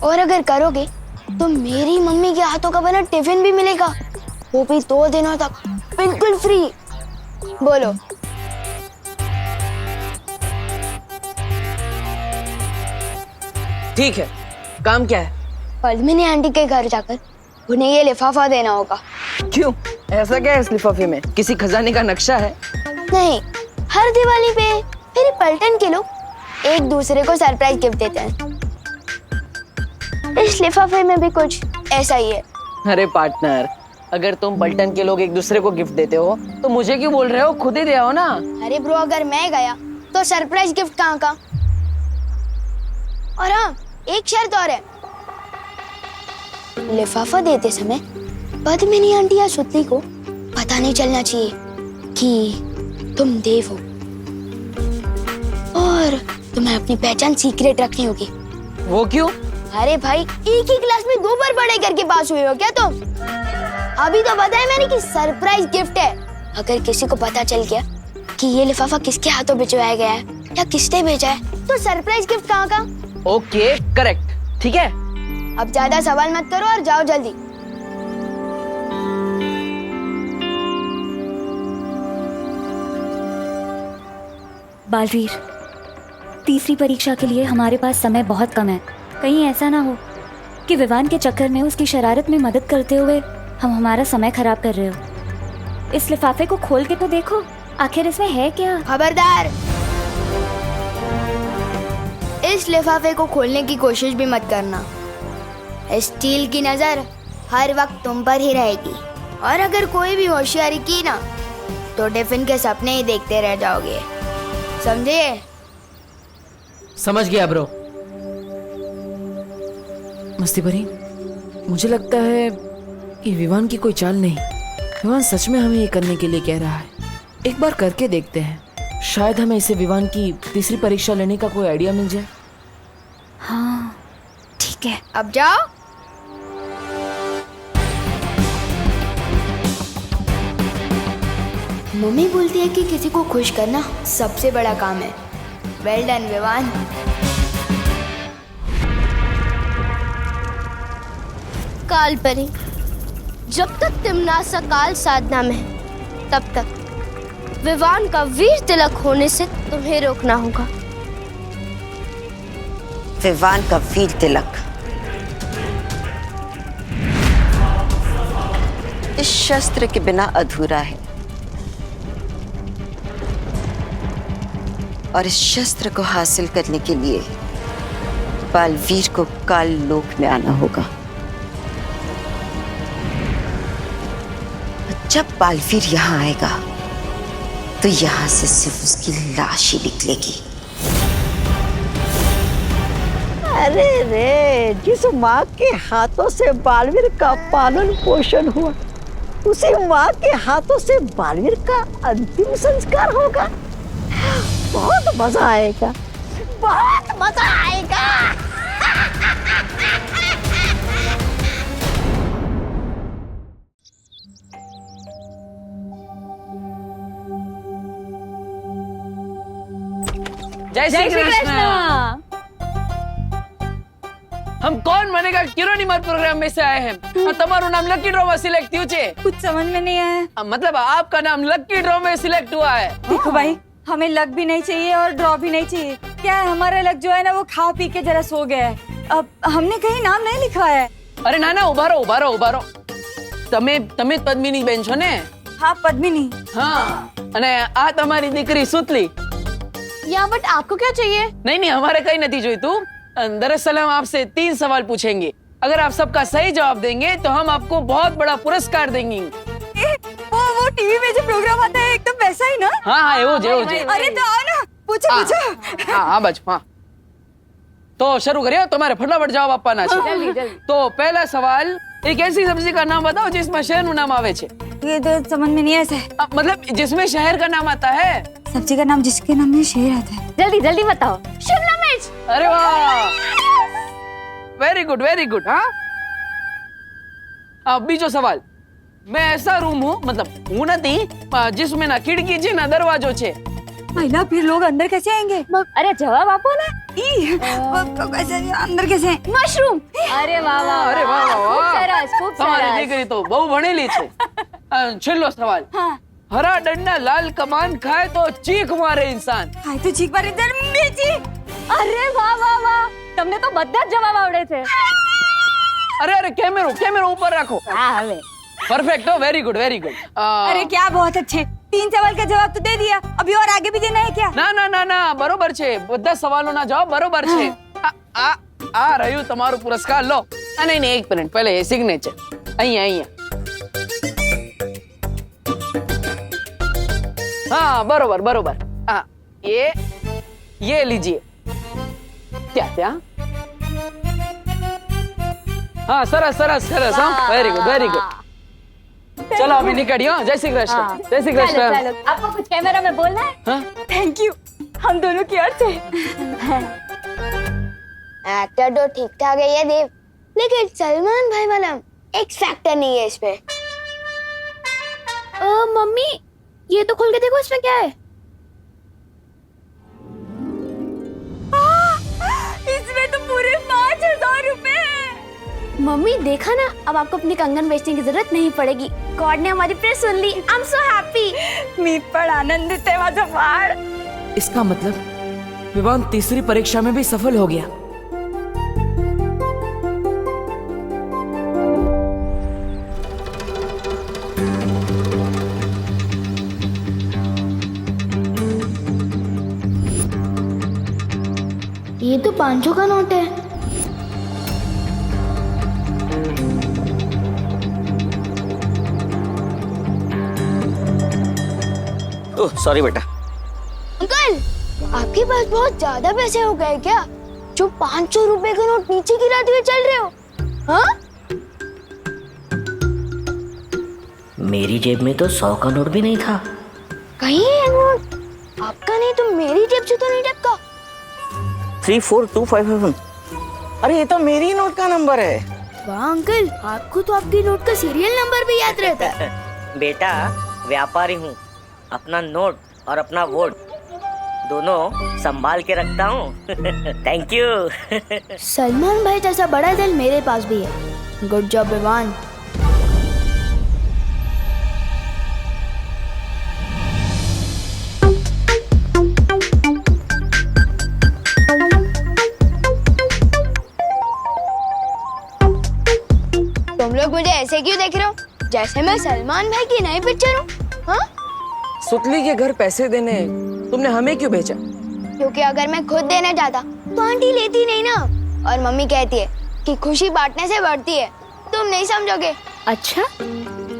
और अगर करोगे तो मेरी मम्मी के हाथों का बना टिफिन भी मिलेगा, वो भी 2 दिनों तक बिल्कुल फ्री। बोलो। ठीक है, काम क्या है? पद्मिनी आंटी के घर जाकर उन्हें ये लिफाफा देना होगा। क्यों, ऐसा क्या है इस लिफाफे में? किसी खजाने का नक्शा है? नहीं, हर दिवाली पे मेरे पलटन के लोग एक दूसरे को सरप्राइज गिफ्ट देते हैं। इस लिफाफे में भी कुछ ऐसा ही है। अरे पार्टनर, अगर तुम पलटन के लोग एक दूसरे को गिफ्ट देते हो तो मुझे क्यों बोल रहे हो? खुद ही दे आओ ना। अरे ब्रो, अगर मैं गया तो सरप्राइज गिफ्ट कहाँ का? और हाँ, एक शर्त और है। लिफाफा देते समय पद्मिनी आंटी या सुतली को पता नहीं चलना चाहिए कि तुम देव हो, और तुम्हें अपनी पहचान सीक्रेट रखनी होगी। वो क्यों? अरे भाई, एक ही क्लास में 2 बार पढ़ाई करके पास हुए हो क्या तुम? अभी तो बताया मैंने कि सरप्राइज गिफ्ट है। अगर किसी को पता चल गया कि ये लिफाफा किसके हाथों भिजवाया गया है या किसने भेजा है, तो सरप्राइज गिफ्ट कहाँ का? ओके, करेक्ट, ठीक है। अब ज्यादा सवाल मत करो और जाओ जल्दी। बालवीर, तीसरी परीक्षा के लिए हमारे पास समय बहुत कम है। कहीं ऐसा ना हो कि विवान के चक्कर में उसकी शरारत में मदद करते हुए हम हमारा समय खराब कर रहे हो। इस लिफाफे को खोल के तो देखो, आखिर इसमें है क्या? खबरदार, इस लिफाफे को खोलने की कोशिश भी मत करना। स्टील की नजर हर वक्त तुम पर ही रहेगी, और अगर कोई भी होशियारी की ना तो टिफिन के सपने ही देखते रह जाओगे, समझे? समझ गया ब्रो। मस्ती भरी, मुझे लगता है ये विवान की कोई चाल नहीं। विवान सच में हमें ये करने के लिए कह रहा है। एक बार करके देखते हैं, शायद हमें इसे विवान की तीसरी परीक्षा लेने का कोई आइडिया मिल जाए। हाँ ठीक है, अब जाओ। मम्मी बोलती है कि किसी को खुश करना सबसे बड़ा काम है। Well done Vivaan. काल परी, जब तक तिमनासा काल साधना में है, तब तक विवान का वीर तिलक होने से तुम्हें रोकना होगा। विवान का वीर तिलक इस शस्त्र के बिना अधूरा है, और इस शस्त्र को हासिल करने के लिए बालवीर को काल लोक में आना होगा। जब बालवीर यहाँ आएगा तो यहाँ से सिर्फ उसकी लाश ही निकलेगी। अरे रे, जिस माँ के हाथों से बालवीर का पालन पोषण हुआ, उसी माँ के हाथों से बालवीर का अंतिम संस्कार होगा। बहुत मजा आएगा, बहुत मजा आएगा। जय श्री कृष्ण। हम कौन बनेगा किरोनीमर प्रोग्राम में से आए हैं। तुम्हारा नाम लकी ड्रॉ में सिलेक्ट हुआ छे। कुछ समझ में नहीं आया। मतलब आपका नाम लकी ड्रॉ में सिलेक्ट हुआ है। देखो भाई, हमें लक भी नहीं चाहिए और ड्रॉ भी नहीं चाहिए। क्या है, हमारा लक जो है ना वो खा पी के जरा सो गया है। अब हमने कहीं नाम नहीं लिखवाया है। अरे ना उभारो। તમે પદ્મિની બેન છો ને? हाँ पद्मिनी। हाँ, અને આ તમારી દીકરી સુતલી। या बट आपको क्या चाहिए? नहीं हमारे कहीं नहीं जोईतु। दरअसल हम आपसे 3 सवाल पूछेंगे। अगर आप सबका सही जवाब देंगे तो हम आपको बहुत बड़ा पुरस्कार देंगे। वो टीवी में जो प्रोग्राम आता है एकदम वैसा ही ना? हाँ एवो जे। अरे तो आओ ना, पूछो। हाँ बाजू हाँ। तो शुरू करिए, तुम्हारे फटाफट जवाब आपना है। जल्दी। तो पहला सवाल, एक ऐसी सब्जी का नाम बताओ जिसमें शहर नु नाम आवे छे। ये तो समझ में नहीं ऐसे। मतलब जिसमें शहर का नाम आता है। सब्जी का नाम जिसके नाम में शहर आता है। जल्दी बताओ। शिमला मिर्च। अरे वाह, वेरी गुड। हाँ, अब बीजो सवाल, मैं ऐसा रूम हूँ, मतलब हूँ नहीं, जिसमें ना खिड़की छे ना दरवाजो छे। महिला फिर लोग अंदर कैसे आएंगे? अरे जवाब आपो ना। अंदर कैसे? मशरूम। अरे वाह। अरे वाह खूब તમારી सरस। દીકરી તો બહુ ભણેલી છે। છેલ્લો સવાલ, હરા દંડના લાલ કમાન ખાય તો ચીખ મારે इंसान। ખાય તો ચીખ મારે મિર્ચી। અરે વાહ। તમને તો બધા જ જવાબ આવડે છે। અરે કેમેરો ऊपर રાખો। हाँ હવે। परफेक्ट हो, वेरी गुड। अरे क्या बहुत अच्छे, 3 सवाल का जवाब तो दे दिया, अभी और आगे भी देना है क्या? ना बरोबर छे, બધા સવાલોના જવાબ બરોબર છે। આ રહ્યું તમારું પુરસ્કાર, લો। નહીં એક મિનિટ, પહેલે એ સિગ્નેચર અહીંયા। हाँ बरोबर। हाँ ये लीजिए। क्या? हाँ सरस। हाँ वेरी गुड। चलो अभी निकलियो। जय श्री कृष्ण। चलो। आपको कुछ कैमरा में बोलना है? हाँ? थैंक यू, हम दोनों की ओर से। एक्टर तो ठीक ठाक है ये देव, लेकिन सलमान भाई वाला एक्स फैक्टर नहीं है इसमें। मम्मी ये तो खोल के देखो, इसमें क्या है? इसमें तो पूरे 5,000 रुपए हैं। मम्मी देखा ना, अब आपको अपनी कंगन बेचने की जरूरत नहीं पड़ेगी। गॉड ने हमारी प्रेयर सुन ली। I am so happy. मी पण आनंदित है माझा बाळ। इसका मतलब विवान तीसरी परीक्षा में भी सफल हो गया। ये तो 500 का नोट है। ओह सॉरी बेटा। अंकल, आपके पास बहुत ज्यादा पैसे हो गए क्या, जो 500 रुपए का नोट नीचे गिराते हुए चल रहे हो? हाँ? मेरी जेब में तो 100 का नोट भी नहीं था। कहीं है नोट आपका नहीं तो मेरी जेब से तो नहीं टपका। 34257। अरे ये तो मेरी नोट का नंबर है। वाह अंकल, आपको तो आपके नोट का सीरियल नंबर भी याद रहता है। बेटा व्यापारी हूँ, अपना नोट और अपना वोट दोनों संभाल के रखता हूँ। Thank you. सलमान भाई जैसा बड़ा दिल मेरे पास भी है। Good job Vivaan. तुम लोग मुझे ऐसे क्यों देख रहे हो, जैसे मैं सलमान भाई की नई पिक्चर हूँ? हाँ? सुतली के घर पैसे देने तुमने हमें क्यों भेजा? क्योंकि अगर मैं खुद देने जाता तो आंटी लेती नहीं ना, और मम्मी कहती है कि खुशी बांटने से बढ़ती है। तुम नहीं समझोगे। अच्छा,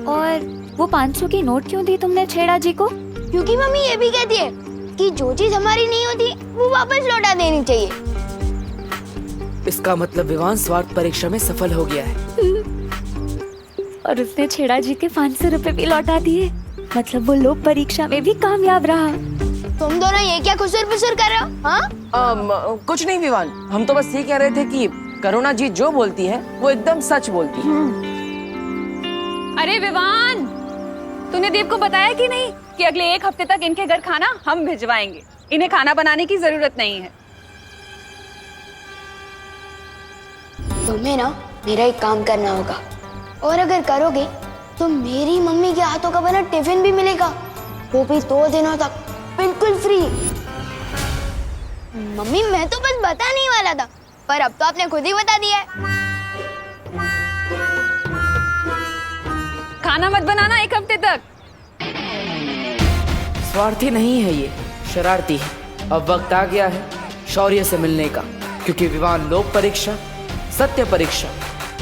और वो 500 की नोट क्यों दी तुमने छेड़ा जी को? क्योंकि मम्मी ये भी कहती है कि जो चीज हमारी नहीं होती वो वापस लौटा देनी चाहिए। इसका मतलब विवान स्वार्थ परीक्षा में सफल हो गया है। और उसने छेड़ा जी के 500 रुपए भी लौटा दिए, मतलब वो लोक परीक्षा में भी कामयाब रहा। तुम दोनों ये क्या खुसुर-फुसुर कर रहे हो? हाँ? कुछ नहीं विवान, हम तो बस ये कह रहे थे कि करुणा जी जो बोलती है वो एकदम सच बोलती है। अरे विवान, तूने देव को बताया कि नहीं कि अगले 1 हफ्ते तक इनके घर खाना हम भिजवाएंगे। इन्हें खाना बनाने की जरूरत नहीं है। तुम्हें ना मेरा एक काम करना होगा, और अगर करोगे तो मेरी मम्मी के हाथों का बना टिफिन भी मिलेगा, वो भी 2 दिनों तक बिल्कुल फ्री। मम्मी मैं तो बस बताने वाला था, पर अब तो आपने खुद ही बता दिया है। खाना मत बनाना 1 हफ्ते तक। स्वार्थी नहीं है ये, शरारती है। अब वक्त आ गया है शौर्य से मिलने का, क्योंकि विवान लोक परीक्षा, सत्य परीक्षा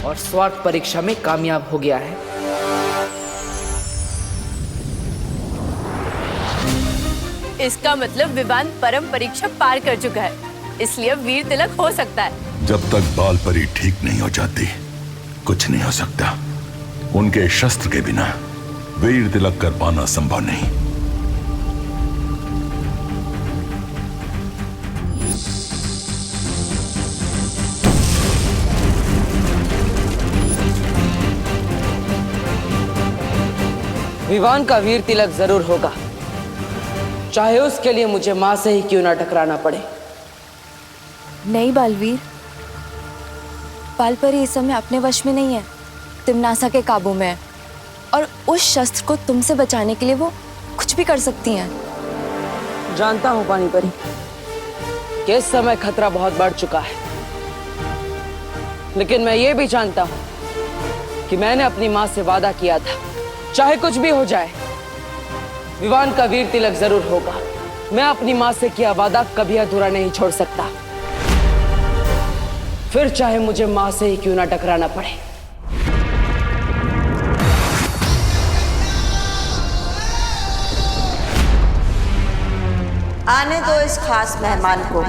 और स्वार्थ परीक्षा में कामयाब हो गया है। इसका मतलब विवान परम परीक्षा पार कर चुका है, इसलिए अब वीर तिलक हो सकता है। जब तक बाल परी ठीक नहीं हो जाती कुछ नहीं हो सकता। उनके शस्त्र के बिना वीर तिलक कर पाना संभव नहीं। विवान का वीर तिलक जरूर होगा, चाहे उसके लिए मुझे मां से ही क्यों ना टकराना पड़े। नहीं बालवीर, बालपरी इस समय अपने वश में नहीं है, तिम्नासा के काबू में है, और उस शस्त्र को तुमसे बचाने के लिए वो कुछ भी कर सकती हैं। जानता हूं पानी परी कि इस समय खतरा बहुत बढ़ चुका है, लेकिन मैं ये भी जानता हूं कि मैंने अपनी मां से वादा किया था, चाहे कुछ भी हो जाए विवान का वीर तिलक जरूर होगा। मैं अपनी मां से किया वादा कभी अधूरा नहीं छोड़ सकता, फिर चाहे मुझे मां से ही क्यों ना टकराना पड़े। आने दो इस खास मेहमान को।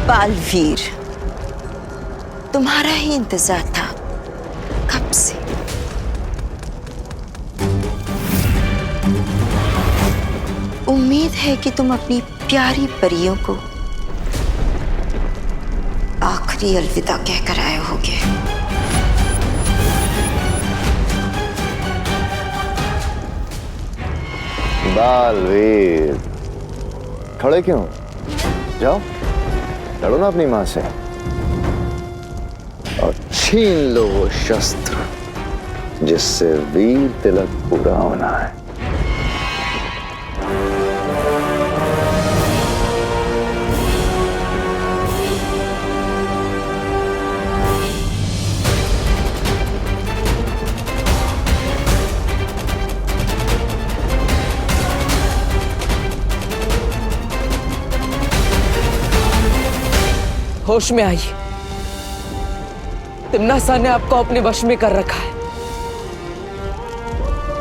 बालवीर, तुम्हारा ही इंतजार था कब से। उम्मीद है कि तुम अपनी प्यारी परियों को आखिरी अलविदा कहकर आए होगे। बालवीर, खड़े क्यों? जाओ लड़ो ना अपनी मां से और छीन लो वो शस्त्र जिससे वीर तिलक पूरा होना है। होश में आइए, तिम्नासा ने आपको अपने वश में कर रखा है।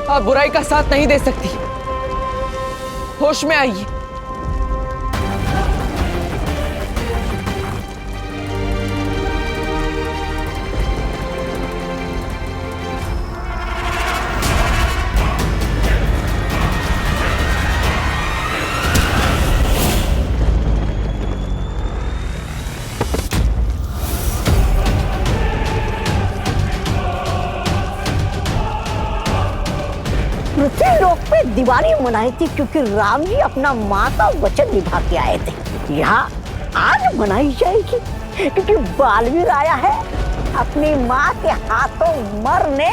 आप बुराई का साथ नहीं दे सकती। होश में आइए। पृथ्वी लोक पे दिवाली मनाई थी क्योंकि राम जी अपना माँ का वचन निभा के आए थे। यहाँ आज मनाई जाएगी क्योंकि बालवीर आया है अपनी माँ के हाथों मरने।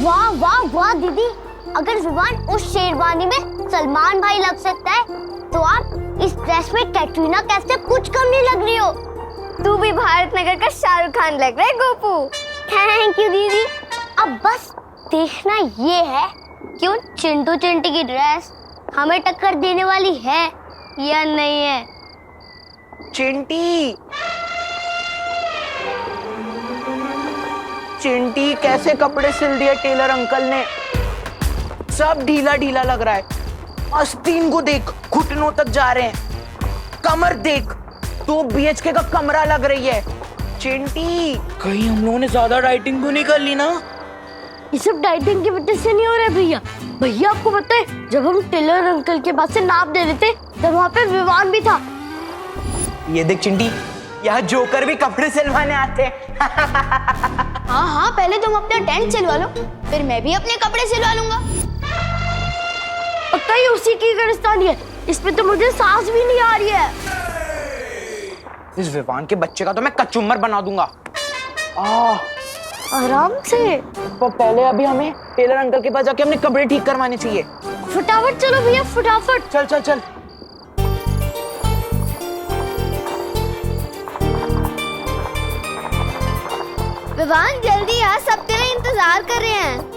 वाह वाह वाह दीदी, अगर विवान उस शेरवानी में सलमान भाई लग सकता है तो आप इस ड्रेस में कैटरीना कैफ से कुछ कम नहीं लग रही हो। तू भी भारत नगर का शाहरुख खान लग रहा है गोपू। थैंक यू दीदी। अब बस देखना ये है कि उन चिंटू चिंटी की ड्रेस हमें टक्कर देने वाली है या नहीं है। चिंटी, चिंटी कैसे कपड़े सिल दिए टेलर अंकल ने? सब ढीला ढीला लग रहा है। आस्तीन को देख, घुटनों तक जा रहे हैं। कमर देख, 2 BHK का कमरा लग रही है। चिंटी, कहीं हम लोगों ने ज्यादा डाइटिंग तो नहीं कर ली ना? ये सब डाइटिंग की वजह से नहीं हो रहा है भैया। भैया आपको पता है, जब हम टेलर अंकल के पास से नाप दे रहे थे तब वहाँ पे विवान भी था। ये देख चिंटी, यहाँ जोकर भी कपड़े सिलवाने आते हैं। हाँ हाँ, पहले तुम अपना टेंट सिलवा लो, फिर मैं भी अपने कपड़े सिलवा लूंगा। पक्का ही उसी की गिरफ्तारी है, इसमें तो मुझे सांस भी नहीं आ रही है। इस विवान के बच्चे का तो मैं कचुम्बर बना दूंगा। आराम से। तो पहले अभी हमें टेलर अंकल के पास जाके अपने कपड़े ठीक करवाने चाहिए। फटाफट चलो भैया, फटाफट। चल चल चल। विवान जल्दी आ, सब तेरा इंतजार कर रहे हैं।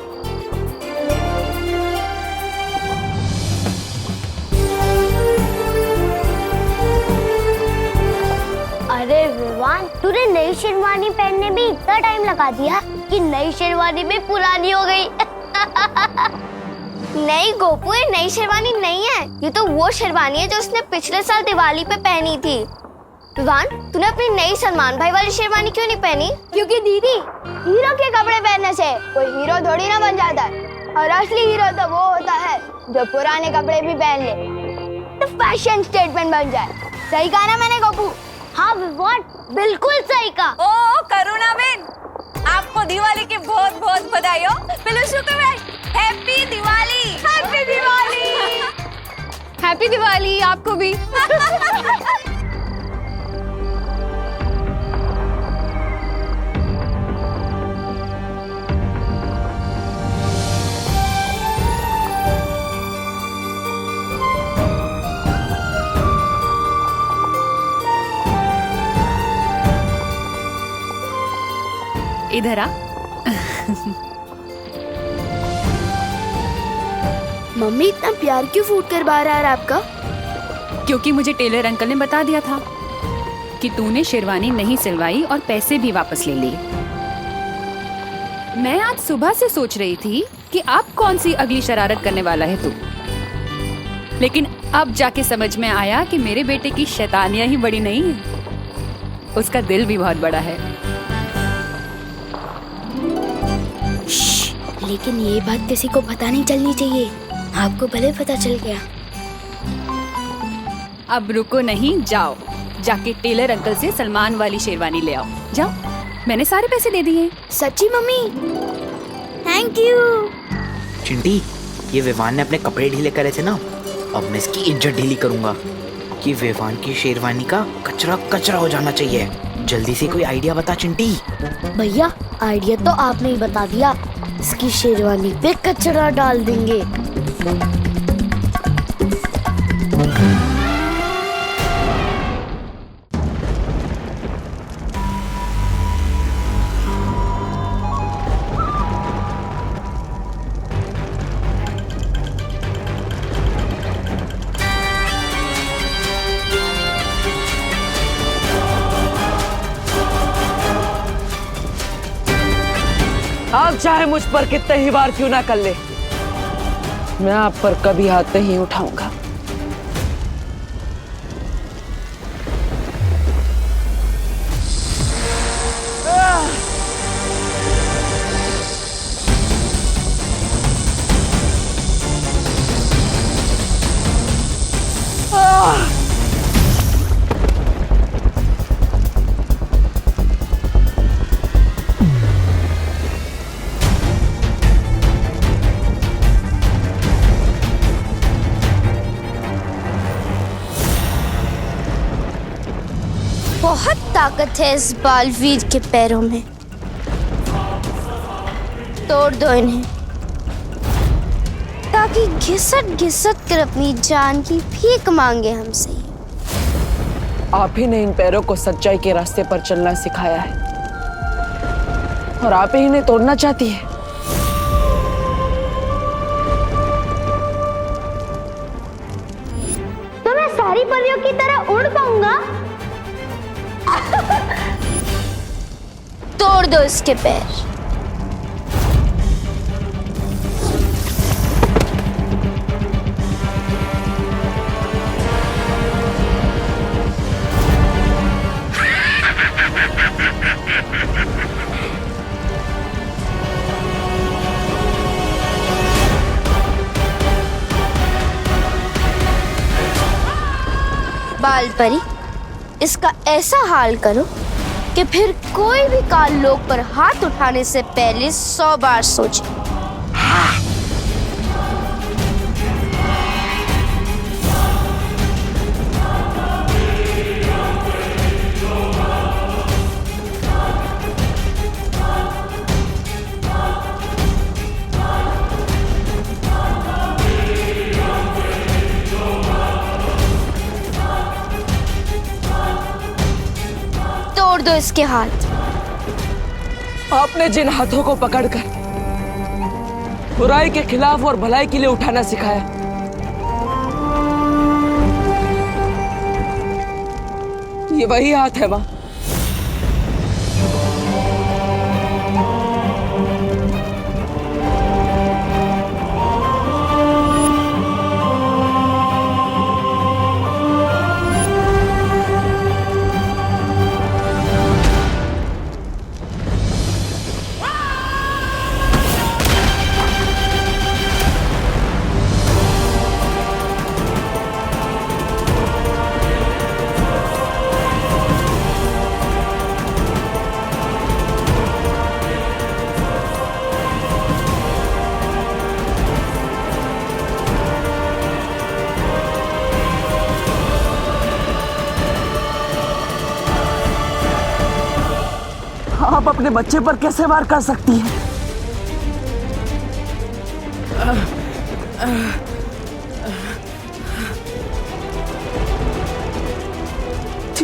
अरे विवान, तूने नई शेरवानी पहनने में इतना टाइम लगा दिया कि नई शेरवानी भी पुरानी हो गई। नहीं गोपू, ये नई शेरवानी नहीं है, ये तो वो शेरवानी है जो उसने पिछले साल दिवाली पे पहनी थी। विवान, तूने अपनी नई सलमान भाई वाली शेरवानी क्यों नहीं पहनी? क्योंकि दीदी, हीरो के कपड़े पहनने से कोई हीरो थोड़ी ना बन जाता है, और असली हीरो तो वो होता है जो पुराने कपड़े भी पहन ले, तो फैशन स्टेटमेंट बन जाए। सही कहा ना मैंने गोपू? हाँ विवान, बिल्कुल सही कहा। ओ करुणा बेन, आपको दिवाली की बहुत बहुत बधाई हो। Happy Diwali. Happy Diwali. Happy Diwali आपको भी। इधर आ। मम्मी, इतना प्यार क्यों फूट कर बाहर आ रहा है आपका? क्योंकि मुझे टेलर अंकल ने बता दिया था कि तूने शेरवानी नहीं सिलवाई और पैसे भी वापस ले लिए। मैं आज सुबह से सोच रही थी कि अब कौन सी अगली शरारत करने वाला है तू, लेकिन अब जाके समझ में आया कि मेरे बेटे की शैतानियां ही बड़ी नहीं है, उसका दिल भी बहुत बड़ा है। लेकिन ये बात किसी को पता नहीं चलनी चाहिए। आपको भले पता चल गया। अब रुको नहीं, जाओ जाके टेलर अंकल से सलमान वाली शेरवानी ले आओ। जाओ, मैंने सारे पैसे दे दिए। सच्ची मम्मी? Thank you. चिंटी, ये विवान ने अपने कपड़े ढीले करे थे ना, अब मैं इसकी इज्जत ढीली करूंगा कि विवान की शेरवानी का कचरा कचरा हो जाना चाहिए। जल्दी से कोई आइडिया बता चिंटी। भैया, आइडिया तो आपने ही बता दिया, इसकी शेरवानी पे कचरा डाल देंगे। आप चाहे मुझ पर कितने ही बार क्यों ना कर ले, मैं आप पर कभी हाथ नहीं उठाऊंगा। बहुत ताकत है इस बालवीर के पैरों में। तोड़ दो इन्हें, ताकि घिसट घिसट कर अपनी जान की भीख मांगे हमसे। आप ही ने इन पैरों को सच्चाई के रास्ते पर चलना सिखाया है, और आप ही इन्हें तोड़ना चाहती है। तो मैं सारी परियों की तरह उड़ पाऊंगा? तोड़ दो इसके पैर। बाल परी, इसका ऐसा हाल करो कि फिर कोई भी काल लोक पर हाथ उठाने से पहले 100 बार सोचे। तोड़ दो इसके हाथ। आपने जिन हाथों को पकड़कर बुराई के खिलाफ और भलाई के लिए उठाना सिखाया, ये वही हाथ है मां। आप अपने बच्चे पर कैसे वार कर सकती हैं?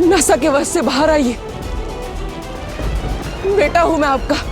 नशा के वश से बाहर आइए, बेटा हूं मैं आपका।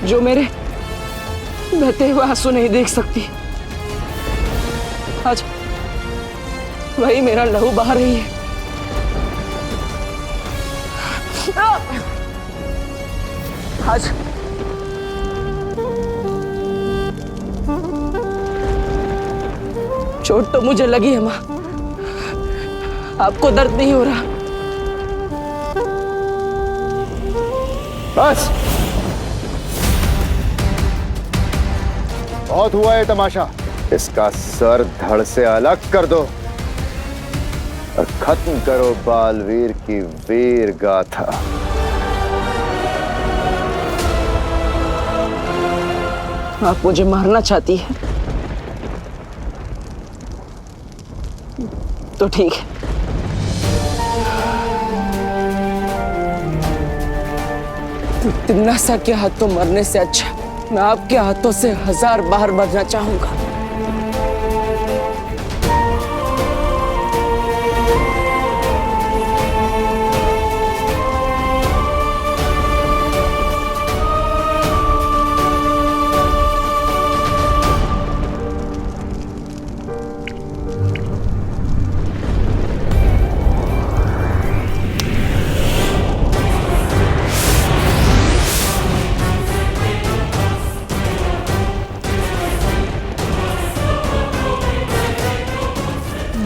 जो मेरे बहते हुए आंसू नहीं देख सकती, आज वही मेरा लहू बहा रही है। आज चोट तो मुझे लगी है मां, आपको दर्द नहीं हो रहा। बस बहुत हुआ है तमाशा। इसका सर धड़ से अलग कर दो और खत्म करो बालवीर की वीर गाथा। आप मुझे मारना चाहती है तो ठीक है, तिम्नासा के हाथों मरने से अच्छा मैं आपके हाथों से 1000 बार मरना चाहूंगा।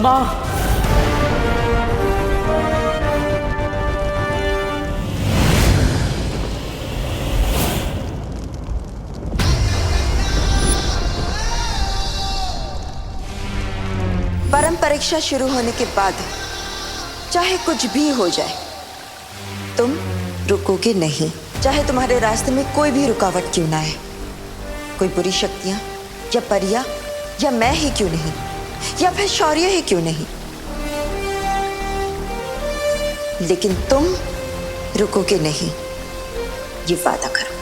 माँ, परम परीक्षा शुरू होने के बाद चाहे कुछ भी हो जाए, तुम रुकोगे नहीं, चाहे तुम्हारे रास्ते में कोई भी रुकावट क्यों ना आए, कोई बुरी शक्तियां या परियां या मैं ही क्यों नहीं, या फिर शौर्य ही क्यों नहीं, लेकिन तुम रुकोगे नहीं, ये वादा करो।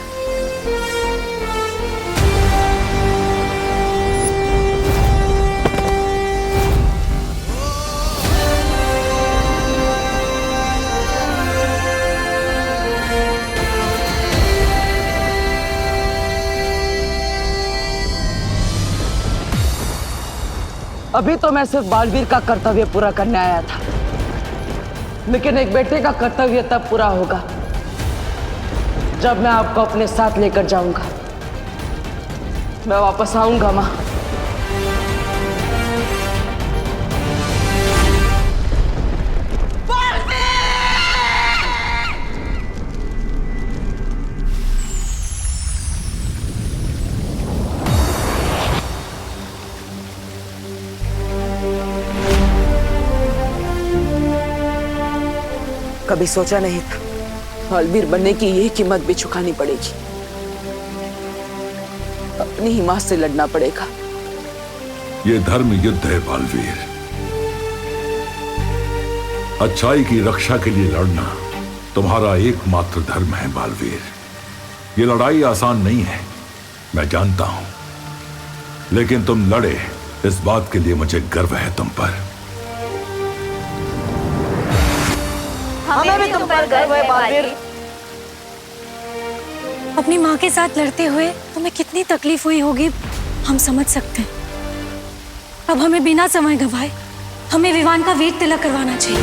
अभी तो मैं सिर्फ बालवीर का कर्तव्य पूरा करने आया था, लेकिन एक बेटे का कर्तव्य तब पूरा होगा जब मैं आपको अपने साथ लेकर जाऊंगा। मैं वापस आऊंगा माँ। कभी सोचा नहीं था बालवीर बनने की ये कीमत भी चुकानी पड़ेगी। अपनी ही मां से लड़ना पड़ेगा। ये धर्म युद्ध है बालवीर। अच्छाई की रक्षा के लिए लड़ना तुम्हारा एकमात्र धर्म है बालवीर। ये लड़ाई आसान नहीं है, मैं जानता हूं, लेकिन तुम लड़े, इस बात के लिए मुझे गर्व है तुम पर। हमें भी तुम पर गर्व है बालवीर। अपनी माँ के साथ लड़ते हुए तुम्हें कितनी तकलीफ हुई होगी हम समझ सकते हैं। अब हमें बिना समय गंवाए हमें विवान का वीर तिलक करवाना चाहिए।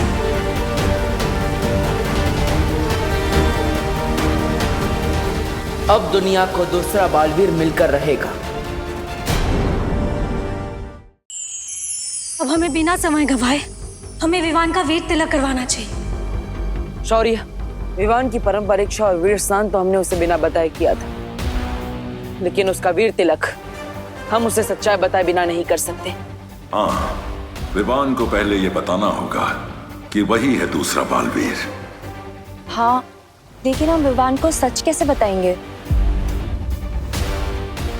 अब दुनिया को दूसरा बालवीर मिलकर रहेगा। अब हमें बिना समय गंवाए हमें विवान का वीर तिलक करवाना चाहिए। शौर्य, विवान की परंपरिक और वीर स्नान तो हमने उसे बिना बताए किया था, लेकिन उसका वीर तिलक हम उसे सच्चाई बताए बिना नहीं कर सकते। हाँ, विवान को पहले ये बताना होगा कि वही है दूसरा बालवीर। हाँ, लेकिन हम विवान को सच कैसे बताएंगे?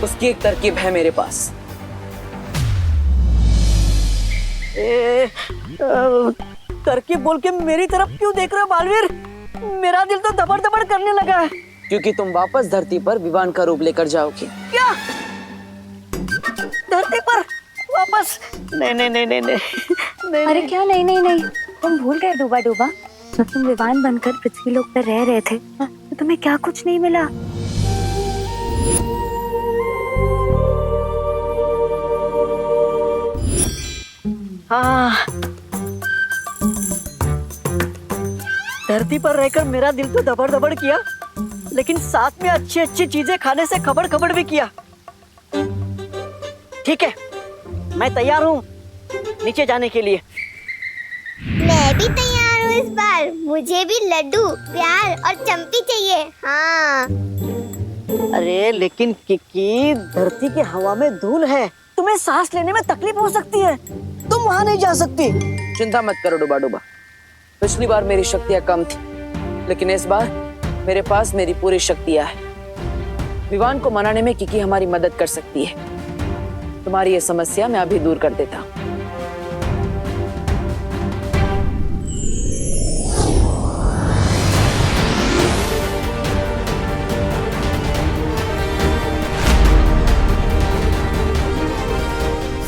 उसकी एक तरकीब है मेरे पास। तरकीब बोल के मेरी तरफ क्यों देख रहे हो बालवीर? मेरा दिल तो दबड़ दबड़ करने लगा है। क्योंकि तुम वापस धरती पर विवान का रूप लेकर जाओगे। क्या? धरती पर वापस? नहीं नहीं नहीं नहीं नहीं। अरे क्या नहीं नहीं नहीं, तुम भूल गए डूबा डूबा, जब तुम विवान बनकर पृथ्वी लोक पर रह रहे थे तो तुम्हें क्या कुछ नहीं मिला? हाँ, धरती पर रहकर मेरा दिल तो दबड़ दबड़ किया, लेकिन साथ में अच्छी अच्छी चीजें खाने से खबड़ खबड़ भी किया। ठीक है, मैं तैयार हूँ नीचे जाने के लिए। मैं भी तैयार हूँ इस बार। मुझे भी लड्डू, प्यार और चंपी चाहिए। हाँ। अरे लेकिन किकी, धरती की हवा में धूल है, तुम्हें सांस लेने में तकलीफ हो सकती है, तुम वहाँ नहीं जा सकती। चिंता मत करो डूबा डूबा, पिछली बार मेरी शक्तियां कम थी, लेकिन इस बार मेरे पास मेरी पूरी शक्तियां हैं। विवान को मनाने में किकी हमारी मदद कर सकती है। तुम्हारी ये समस्या मैं अभी दूर कर देता हूँ।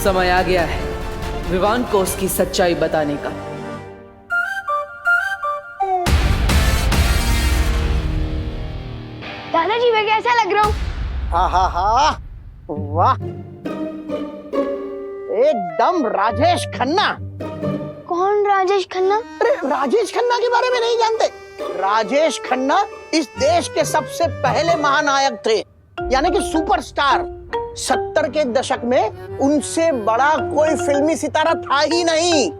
समय आ गया है विवान को उसकी सच्चाई बताने का। दादाजी मैं कैसा लग रहा हूँ? हाँ हाँ हाँ, वाह, एकदम राजेश खन्ना। कौन राजेश खन्ना? अरे राजेश खन्ना के बारे में नहीं जानते? राजेश खन्ना इस देश के सबसे पहले महानायक थे, यानी कि सुपरस्टार। 70 के दशक में उनसे बड़ा कोई फिल्मी सितारा था ही नहीं।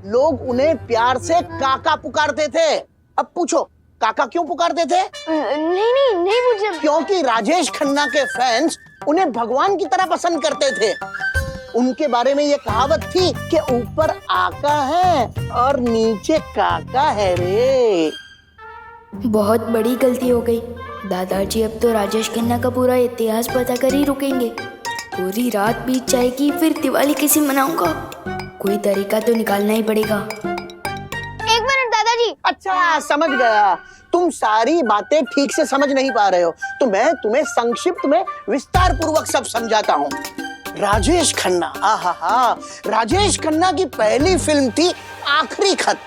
लोग उन्हें प्यार से काका पुकारते थे। अब पूछो काका क्यों पुकारते थे? नहीं मुझे। क्योंकि राजेश खन्ना के फैंस उन्हें भगवान की तरह पसंद करते थे। उनके बारे में ये कहावत थी कि ऊपर आका है और नीचे काका है रे। बहुत बड़ी गलती हो गई दादाजी। अब तो राजेश खन्ना का पूरा इतिहास पता कर ही रुकेंगे। पूरी रात बीत जाएगी, फिर दिवाली कैसे मनाऊंगा? कोई तरीका तो निकालना ही पड़ेगा। एक मिनट दादाजी। अच्छा समझ गया, तुम सारी बातें ठीक से समझ नहीं पा रहे हो, तो मैं तुम्हें संक्षिप्त में विस्तार पूर्वक सब समझाता हूँ। राजेश खन्ना, आहा, राजेश खन्ना की पहली फिल्म थी आखिरी खत,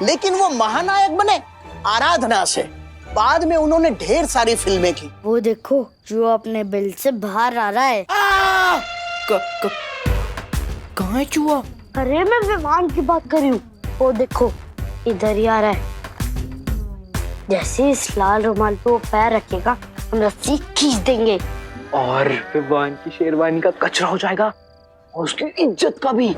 लेकिन वो महानायक बने आराधना से। बाद में उन्होंने ढेर सारी फिल्में की। वो देखो जो अपने बिल से बाहर आ रहा है। कहाँ है चूहा? अरे मैं विमान की बात कर रही हूँ। वो देखो इधर ही आ रहा है। जैसे इस लाल रुमाल पे वो पैर रखेगा हम रस्सी खींच देंगे और विवान की शेरवानी का कचरा हो जाएगा और उसकी इज्जत का भी।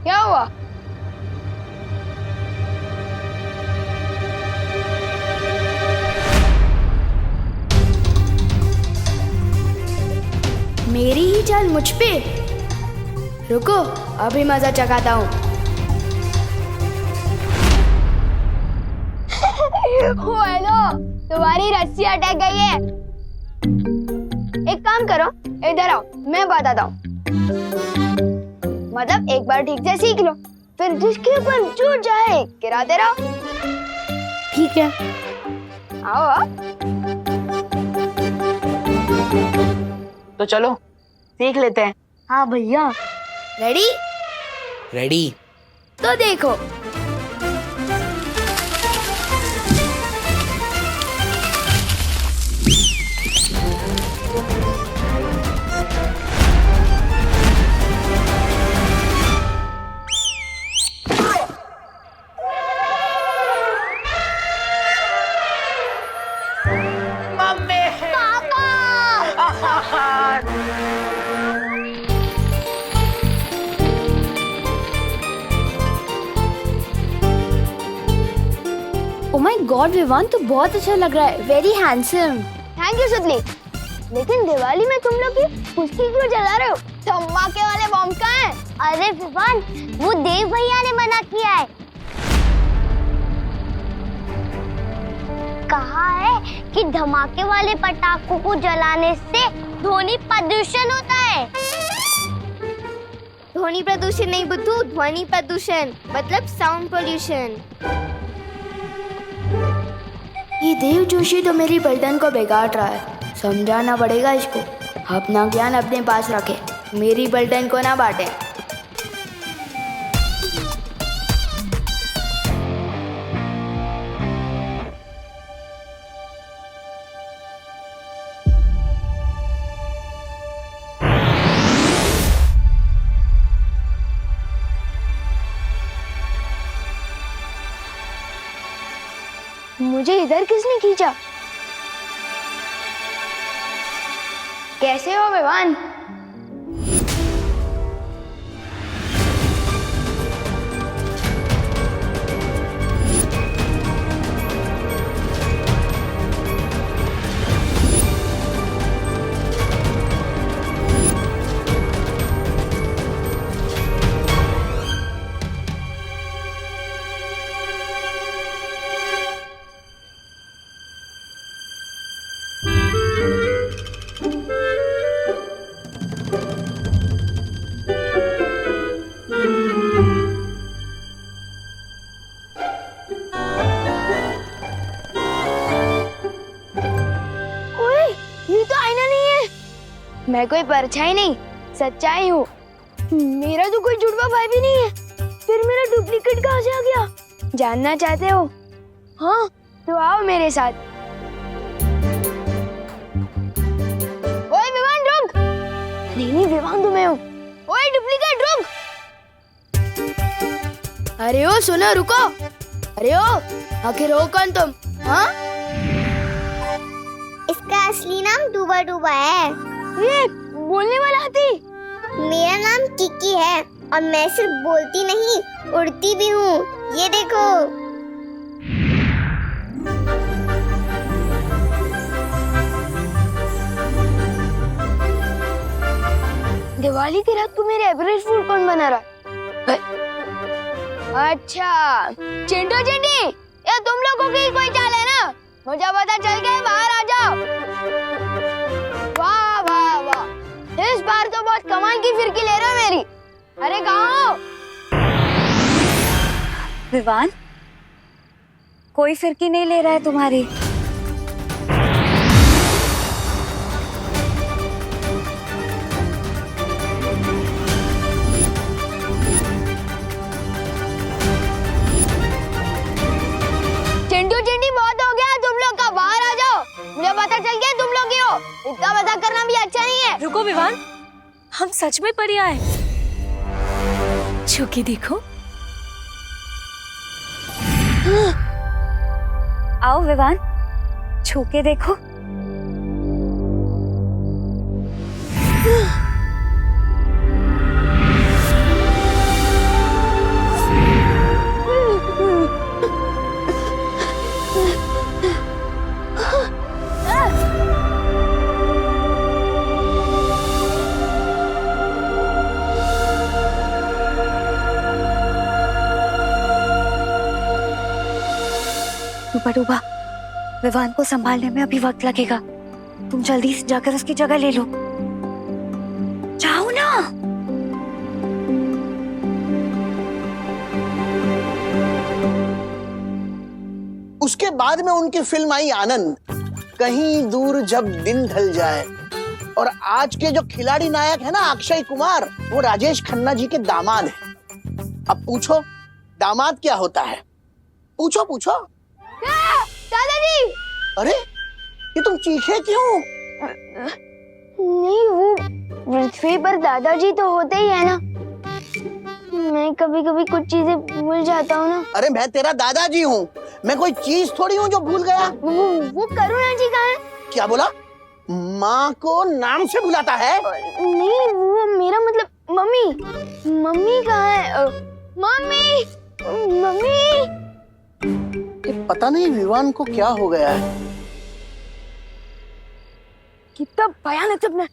क्या हुआ? मेरी ही चाल मुझ पे। रुको अभी मजा चखाता हूँ। हेलो, तुम्हारी रस्सी अटक गई है। एक काम करो, इधर आओ, मैं बताता हूँ। मतलब एक बार ठीक से सीख लो, फिर जिसके ऊपर जो जाए गिराते रहो। ठीक है, आओ। तो चलो सीख लेते हैं। हाँ भैया। रेडी? रेडी। तो देखो। ओह माय गॉड विवान, तो बहुत अच्छा लग रहा है। Very handsome. थैंक यू सुतली। लेकिन दिवाली में तुम लोग कुश्ती क्यों जला रहे हो? धमाके वाले बम कहाँ हैं? अरे विवान, वो देव भैया ने मना किया है। कहा है कि धमाके वाले पटाखों को जलाने से ध्वनि प्रदूषण होता है। ध्वनि प्रदूषण नहीं बुद्धू, ध्वनि प्रदूषण मतलब साउंड पोल्यूशन। ये देव जोशी तो मेरी बर्तन को बिगाड़ रहा है। समझाना पड़ेगा इसको। अपना ज्ञान अपने पास रखे, मेरी बर्तन को ना बांटे। मुझे इधर किसने खींचा? कैसे हो विवान? मैं कोई परछाई नहीं, सच्चाई हूँ। मेरा तो कोई जुड़वा भाई भी नहीं है, फिर मेरा डुप्लीकेट कहाँ से आ गया? जानना चाहते हो? हाँ, तो आओ मेरे साथ। ओए विवान रुक! नहीं विवान तो मैं हूँ। ओए डुप्लीकेट रुक! अरे ओ सुनो रुको! अरे ओ आखिर हो कौन तुम? हाँ? इसका असली नाम डूबा डूबा है। ये बोलने वाला हाथी? मेरा नाम किकी है और मैं सिर्फ बोलती नहीं, उड़ती भी हूँ। ये देखो। दिवाली की रात को मेरे एवरेज फूड कौन बना रहा है? अच्छा चिंटू चिंटी, ये तुम लोगों की कोई चाल है ना? मुझे पता चल गया, बाहर आ जाओ। वाह वाह वाह, इस बार तो बहुत कमाल की फिरकी ले रहे हो मेरी। अरे कहाँ हो? विवान, कोई फिरकी नहीं ले रहा है तुम्हारी। चिंटू चिंटी बहुत हो गया तुम लोग का। हम सच में परियां हैं। छू के देखो। आओ विवान, छू के देखो। डूबा डूबा, विवान को संभालने में अभी वक्त लगेगा। तुम जल्दी से जाकर उसकी जगह ले लो। जाओ ना। उसके बाद में उनकी फिल्म आई आनंद, कहीं दूर जब दिन ढल जाए। और आज के जो खिलाड़ी नायक है ना अक्षय कुमार, वो राजेश खन्ना जी के दामाद हैं। अब पूछो दामाद क्या होता है? पूछो पूछो। दादाजी! अरे ये तुम चीखे क्यों? नहीं, वो पृथ्वी पर दादाजी तो होते ही है ना। मैं कभी कभी कुछ चीजें भूल जाता हूँ ना। अरे मैं तेरा दादाजी हूँ, मैं कोई चीज थोड़ी हूँ जो भूल गया। वो करुणा जी कहाँ है? क्या बोला? माँ को नाम से बुलाता है? नहीं, वो मेरा मतलब मम्मी। मम्मी कहाँ है? Mummy, mummy. पता नहीं विवान को क्या हो गया है। कितना भयानक सपना।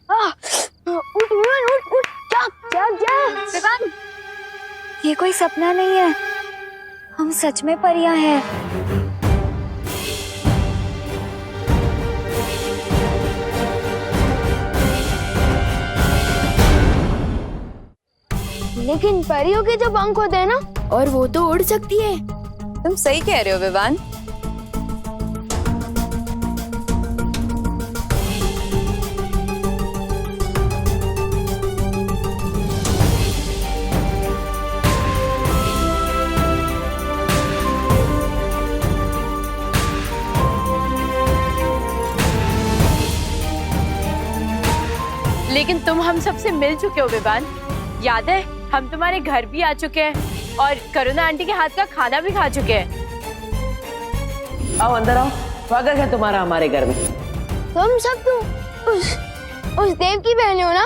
उठ विवान, उठ उठ, जाग जाग जाग। विवान, ये कोई सपना नहीं है, हम सच में परियां हैं। लेकिन परियों के जो पंख होते हैं ना, और वो तो उड़ सकती है। तुम सही कह रहे हो विवान। लेकिन तुम हम सबसे मिल चुके हो विवान। याद है, हम तुम्हारे घर भी आ चुके हैं और करुणा आंटी के हाथ का खाना भी खा चुके हैं। आओ अंदर आओ, स्वागत है तुम्हारा हमारे घर में। तुम सब तो उस देव की बहन हो ना?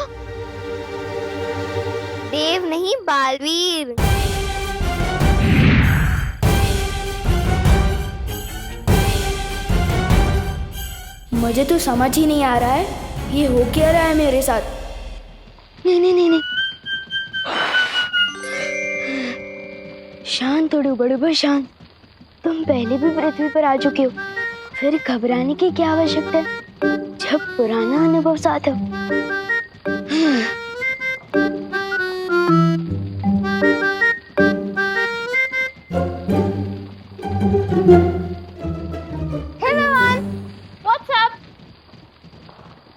देव नहीं, बालवीर। मुझे तो समझ ही नहीं आ रहा है ये हो क्या रहा है मेरे साथ। नहीं नहीं नहीं नहीं, शांत थोड़ी बड़े भाई, शांत। तुम पहले भी पृथ्वी पर आ चुके हो, फिर घबराने की क्या आवश्यकता है जब पुराना अनुभव साथ हो।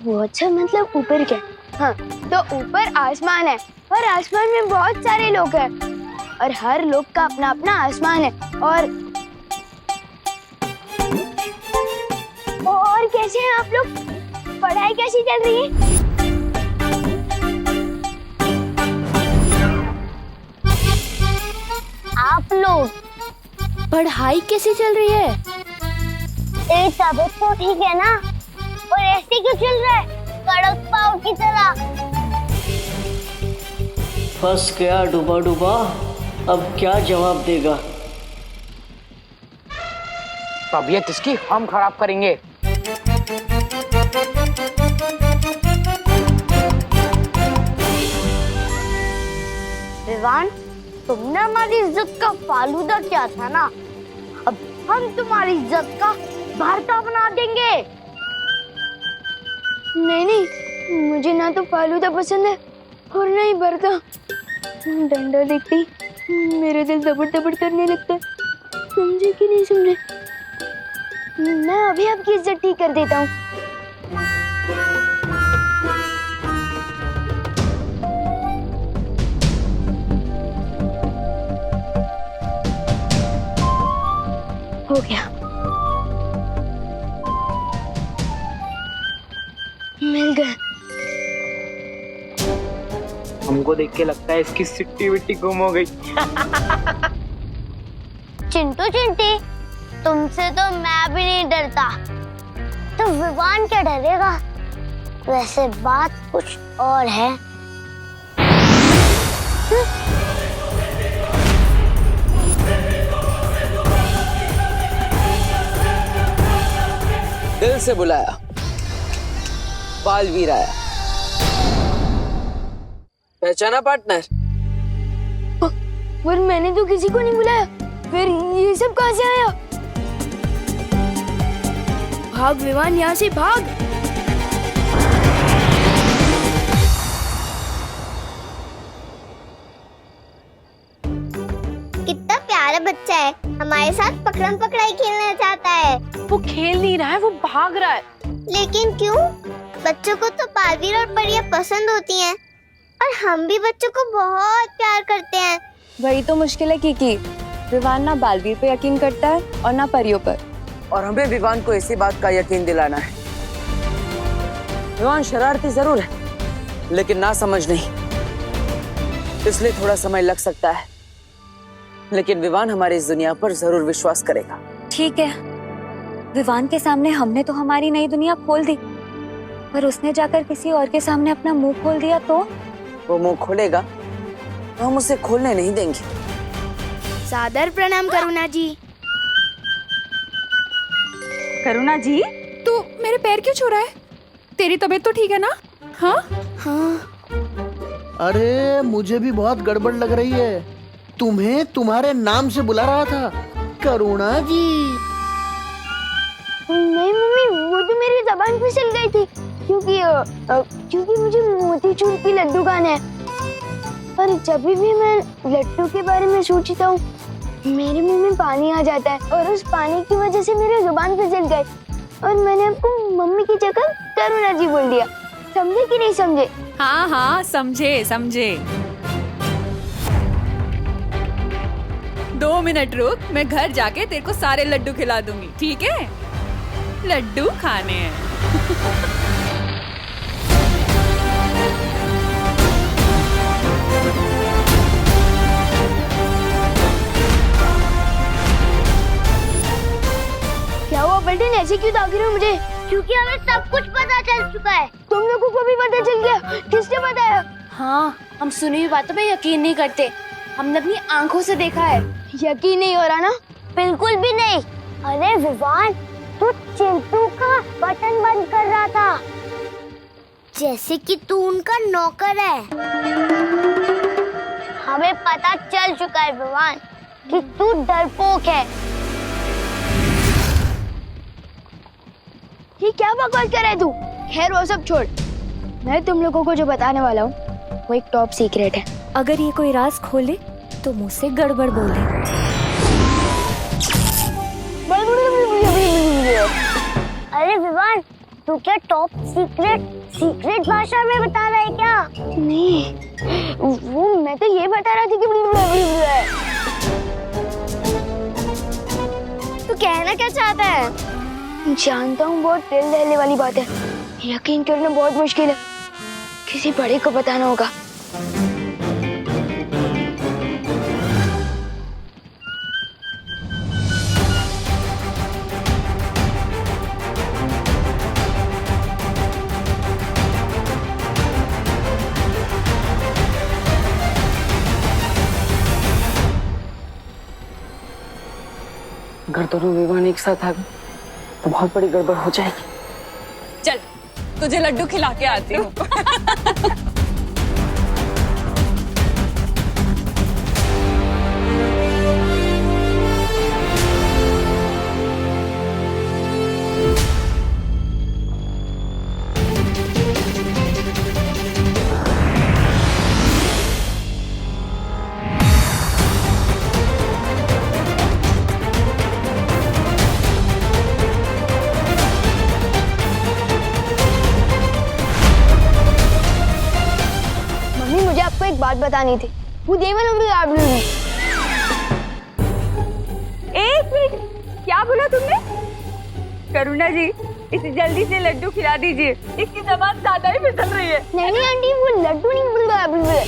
वो अच्छा मतलब ऊपर क्या? हाँ, तो ऊपर आसमान है और आसमान में बहुत सारे लोग हैं और हर लोग का अपना अपना आसमान है। और कैसे हैं आप लोग? पढ़ाई कैसी चल रही है? आप लोग पढ़ाई कैसी चल रही है? तबीयत तो ठीक है ना? और ऐसे क्यों चल रहा है कड़क पाव की तरह? फंस गया डूबा डूबा, अब क्या जवाब देगा? तबीयत इसकी हम खराब करेंगे। विवान, तुमने हमारी इज्जत का फालूदा किया था ना, अब हम तुम्हारी इज्जत का भरता बना देंगे। नहीं नहीं, मुझे ना तो फालूदा पसंद है और ना ही भरता। डंडा देखती मेरे दिल दबड़ दबड़ करने लगता है। समझे कि नहीं समझे? मैं अभी आपकी इज्जत ठीक कर देता हूँ। हो गया, मिल गए। हमको देख के लगता है इसकी सिट्टी विट्टी गुम हो गई। चिंटू चिंटी, तुमसे तो मैं भी नहीं डरता, तो विवान क्या डरेगा? वैसे बात कुछ और है। दिल से बुलाया, बालवीर आया। पहचाना पार्टनर? पर मैंने तो किसी को नहीं बुलाया, फिर ये सब कहाँ से आया? भाग विवान, यहाँ से भाग। कितना प्यारा बच्चा है, हमारे साथ पकड़म पकड़ाई खेलना चाहता है। वो खेल नहीं रहा है, वो भाग रहा है। लेकिन क्यों? बच्चों को तो बालवीर और परियां पसंद होती हैं, और हम भी बच्चों को बहुत प्यार करते हैं। वही तो मुश्किल है कीकी, विवान ना बालवीर पे यकीन करता है और ना परियों पर। और हमें विवान को इसी बात का यकीन दिलाना है। विवान शरारती जरूर है, लेकिन ना समझ नहीं, इसलिए थोड़ा समय लग सकता है, लेकिन विवान हमारी इस दुनिया पर जरूर विश्वास करेगा। ठीक है, विवान के सामने हमने तो हमारी नई दुनिया खोल दी, पर उसने जाकर किसी और के सामने अपना मुंह खोल दिया तो? वो मुंह खोलेगा तो हम उसे खोलने नहीं देंगे। सादर प्रणाम करुणा जी। करुणा जी, तू मेरे पैर क्यों छू रहा है? तेरी तबीयत तो ठीक है ना? हाँ अरे मुझे भी बहुत गड़बड़ लग रही है, तुम्हें तुम्हारे नाम से बुला रहा था, करुणा जी। नहीं मम्मी, वो तो मेरी जबान फिसल गई थी, क्योंकि मुझे मोतीचूर की लड्डू खाना है। पर जब भी मैं लड्डू के बारे में सोचता हूँ, मेरे मुंह में पानी आ जाता है, और उस पानी की वजह से मेरी जुबान फिसल गई, और मैंने आपको मम्मी की जगह करुणा जी बोल दिया। समझे कि नहीं समझे? हाँ हाँ, समझे समझे। 2 मिनट रुक, मैं घर जाके तेरे को सारे लड्डू खिला दूंगी, ठीक है? लड्डू खाने हैं। क्या हुआ पलटन, ऐसे क्यों ताक रहे हो मुझे? क्योंकि हमें सब कुछ पता चल चुका है। तुम लोगों को भी पता चल गया? किसने बताया? हाँ, हम सुनी हुई बातों पे यकीन नहीं करते, हमने अपनी आंखों से देखा है। यकीन नहीं हो रहा ना? बिल्कुल भी नहीं। अरे विवान, तू चिंटू का बटन बंद कर रहा था, जैसे कि तू उनका नौकर है। हमें पता चल चुका है विवान कि तू डरपोक है। ये क्या बकवास कर रहा है तू? खैर वो सब छोड़, मैं तुम लोगों को जो बताने वाला हूँ वो एक टॉप सीक्रेट है। अगर ये कोई राज खोले तो मुझसे गड़बड़ बोले। अरे विवान, तू क्या टॉप सीक्रेट भाषा में बता रहा है क्या? नहीं, वो मैं तो ये बता रहा था कि तू कहना क्या चाहता है? जानता हूँ बहुत दिल दहले वाली बात है, यकीन करना बहुत मुश्किल है, किसी बड़े को बताना होगा। अगर दोनों विवान एक साथ आ गए तो बहुत बड़ी गड़बड़ हो जाएगी। चल, तुझे लड्डू खिला के आती हूँ। एक बात बतानी थी। वो देवन एक मिनट, क्या बोला तुमने? करुणा जी, इसे जल्दी से लड्डू खिला दीजिए, इसकी जबान ज्यादा ही फिसल रही है। नहीं आंटी, वो लड्डू नहीं बुलबुल,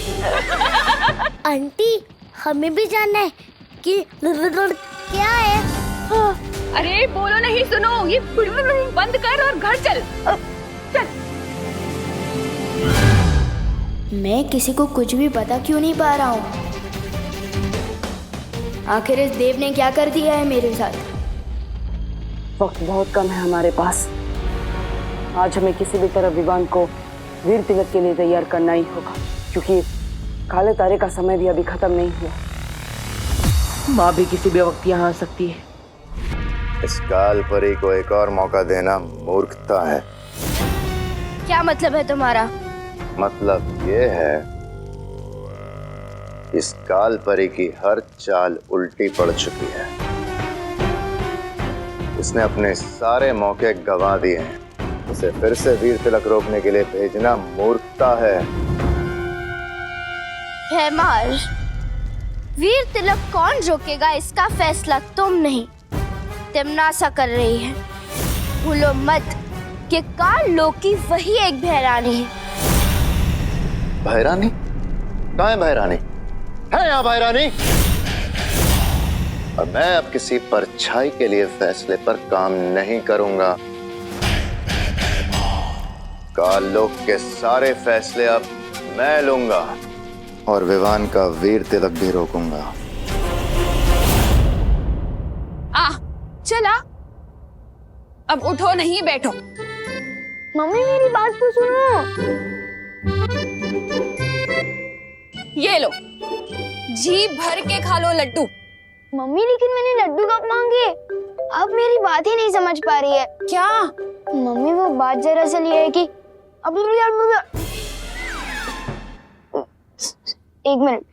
आंटी हमें भी जानना है कि क्या है। अरे बोलो नहीं, सुनो, ये बंद कर और घर चल। चल। मैं किसी को कुछ भी पता क्यों नहीं पा रहा हूँ? आखिर इस देव ने क्या कर दिया है मेरे साथ? वक्त बहुत कम है हमारे पास। आज हमें किसी भी तरह विवान को वीर तिलक के लिए तैयार करना ही होगा, क्योंकि काले तारे का समय भी अभी खत्म नहीं हुआ। माँ भी किसी भी वक्त यहाँ आ सकती है। इस काल परी को एक और मौका देना मूर्खता है। क्या मतलब है तुम्हारा? मतलब ये है, इस काल परी की हर चाल उल्टी पड़ चुकी है। इसने अपने सारे मौके गंवा दिए हैं। उसे फिर से वीर तिलक रोकने के लिए भेजना मूर्खता है। भैमार, वीर तिलक कौन रोकेगा इसका फैसला तुम नहीं, तिमनासा कर रही है। भूलो मत कि काल लोक की वही एक भैरानी है। भैरानी? कहाँ है भैरानी? है यहाँ भैरानी? और मैं अब किसी परछाई के लिए फैसले पर काम नहीं करूंगा। काल लोक के सारे फैसले अब मैं लूंगा और विवान का वीर तिलक भी रोकूंगा। चला, अब उठो नहीं बैठो। मम्मी मेरी बात तो सुनो। ये लो, जी भर के खा लो लड्डू। मम्मी लेकिन मैंने लड्डू कब मांगे? अब मेरी बात ही नहीं समझ पा रही है। क्या? मम्मी वो बात जरा सी ये है कि अब एक मिनट।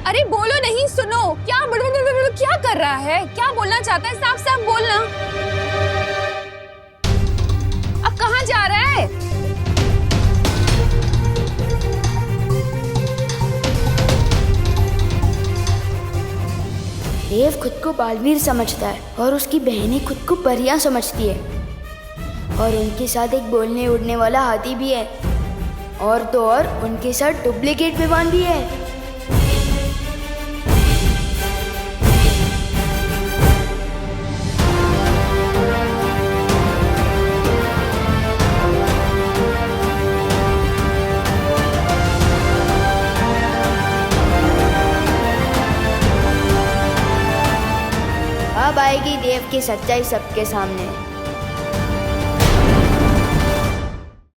अरे बोलो नहीं, सुनो। क्या कर रहा है? क्या बोलना चाहता है? साफ साफ बोलना। अब कहाँ जा रहा है? देव खुद को बालवीर समझता है और उसकी बहनें खुद को परियां समझती है, और उनके साथ एक बोलने उड़ने वाला हाथी भी है, और तो और उनके साथ डुप्लीकेट विमान भी है। अब आएगी देव की सच्चाई सबके सामने।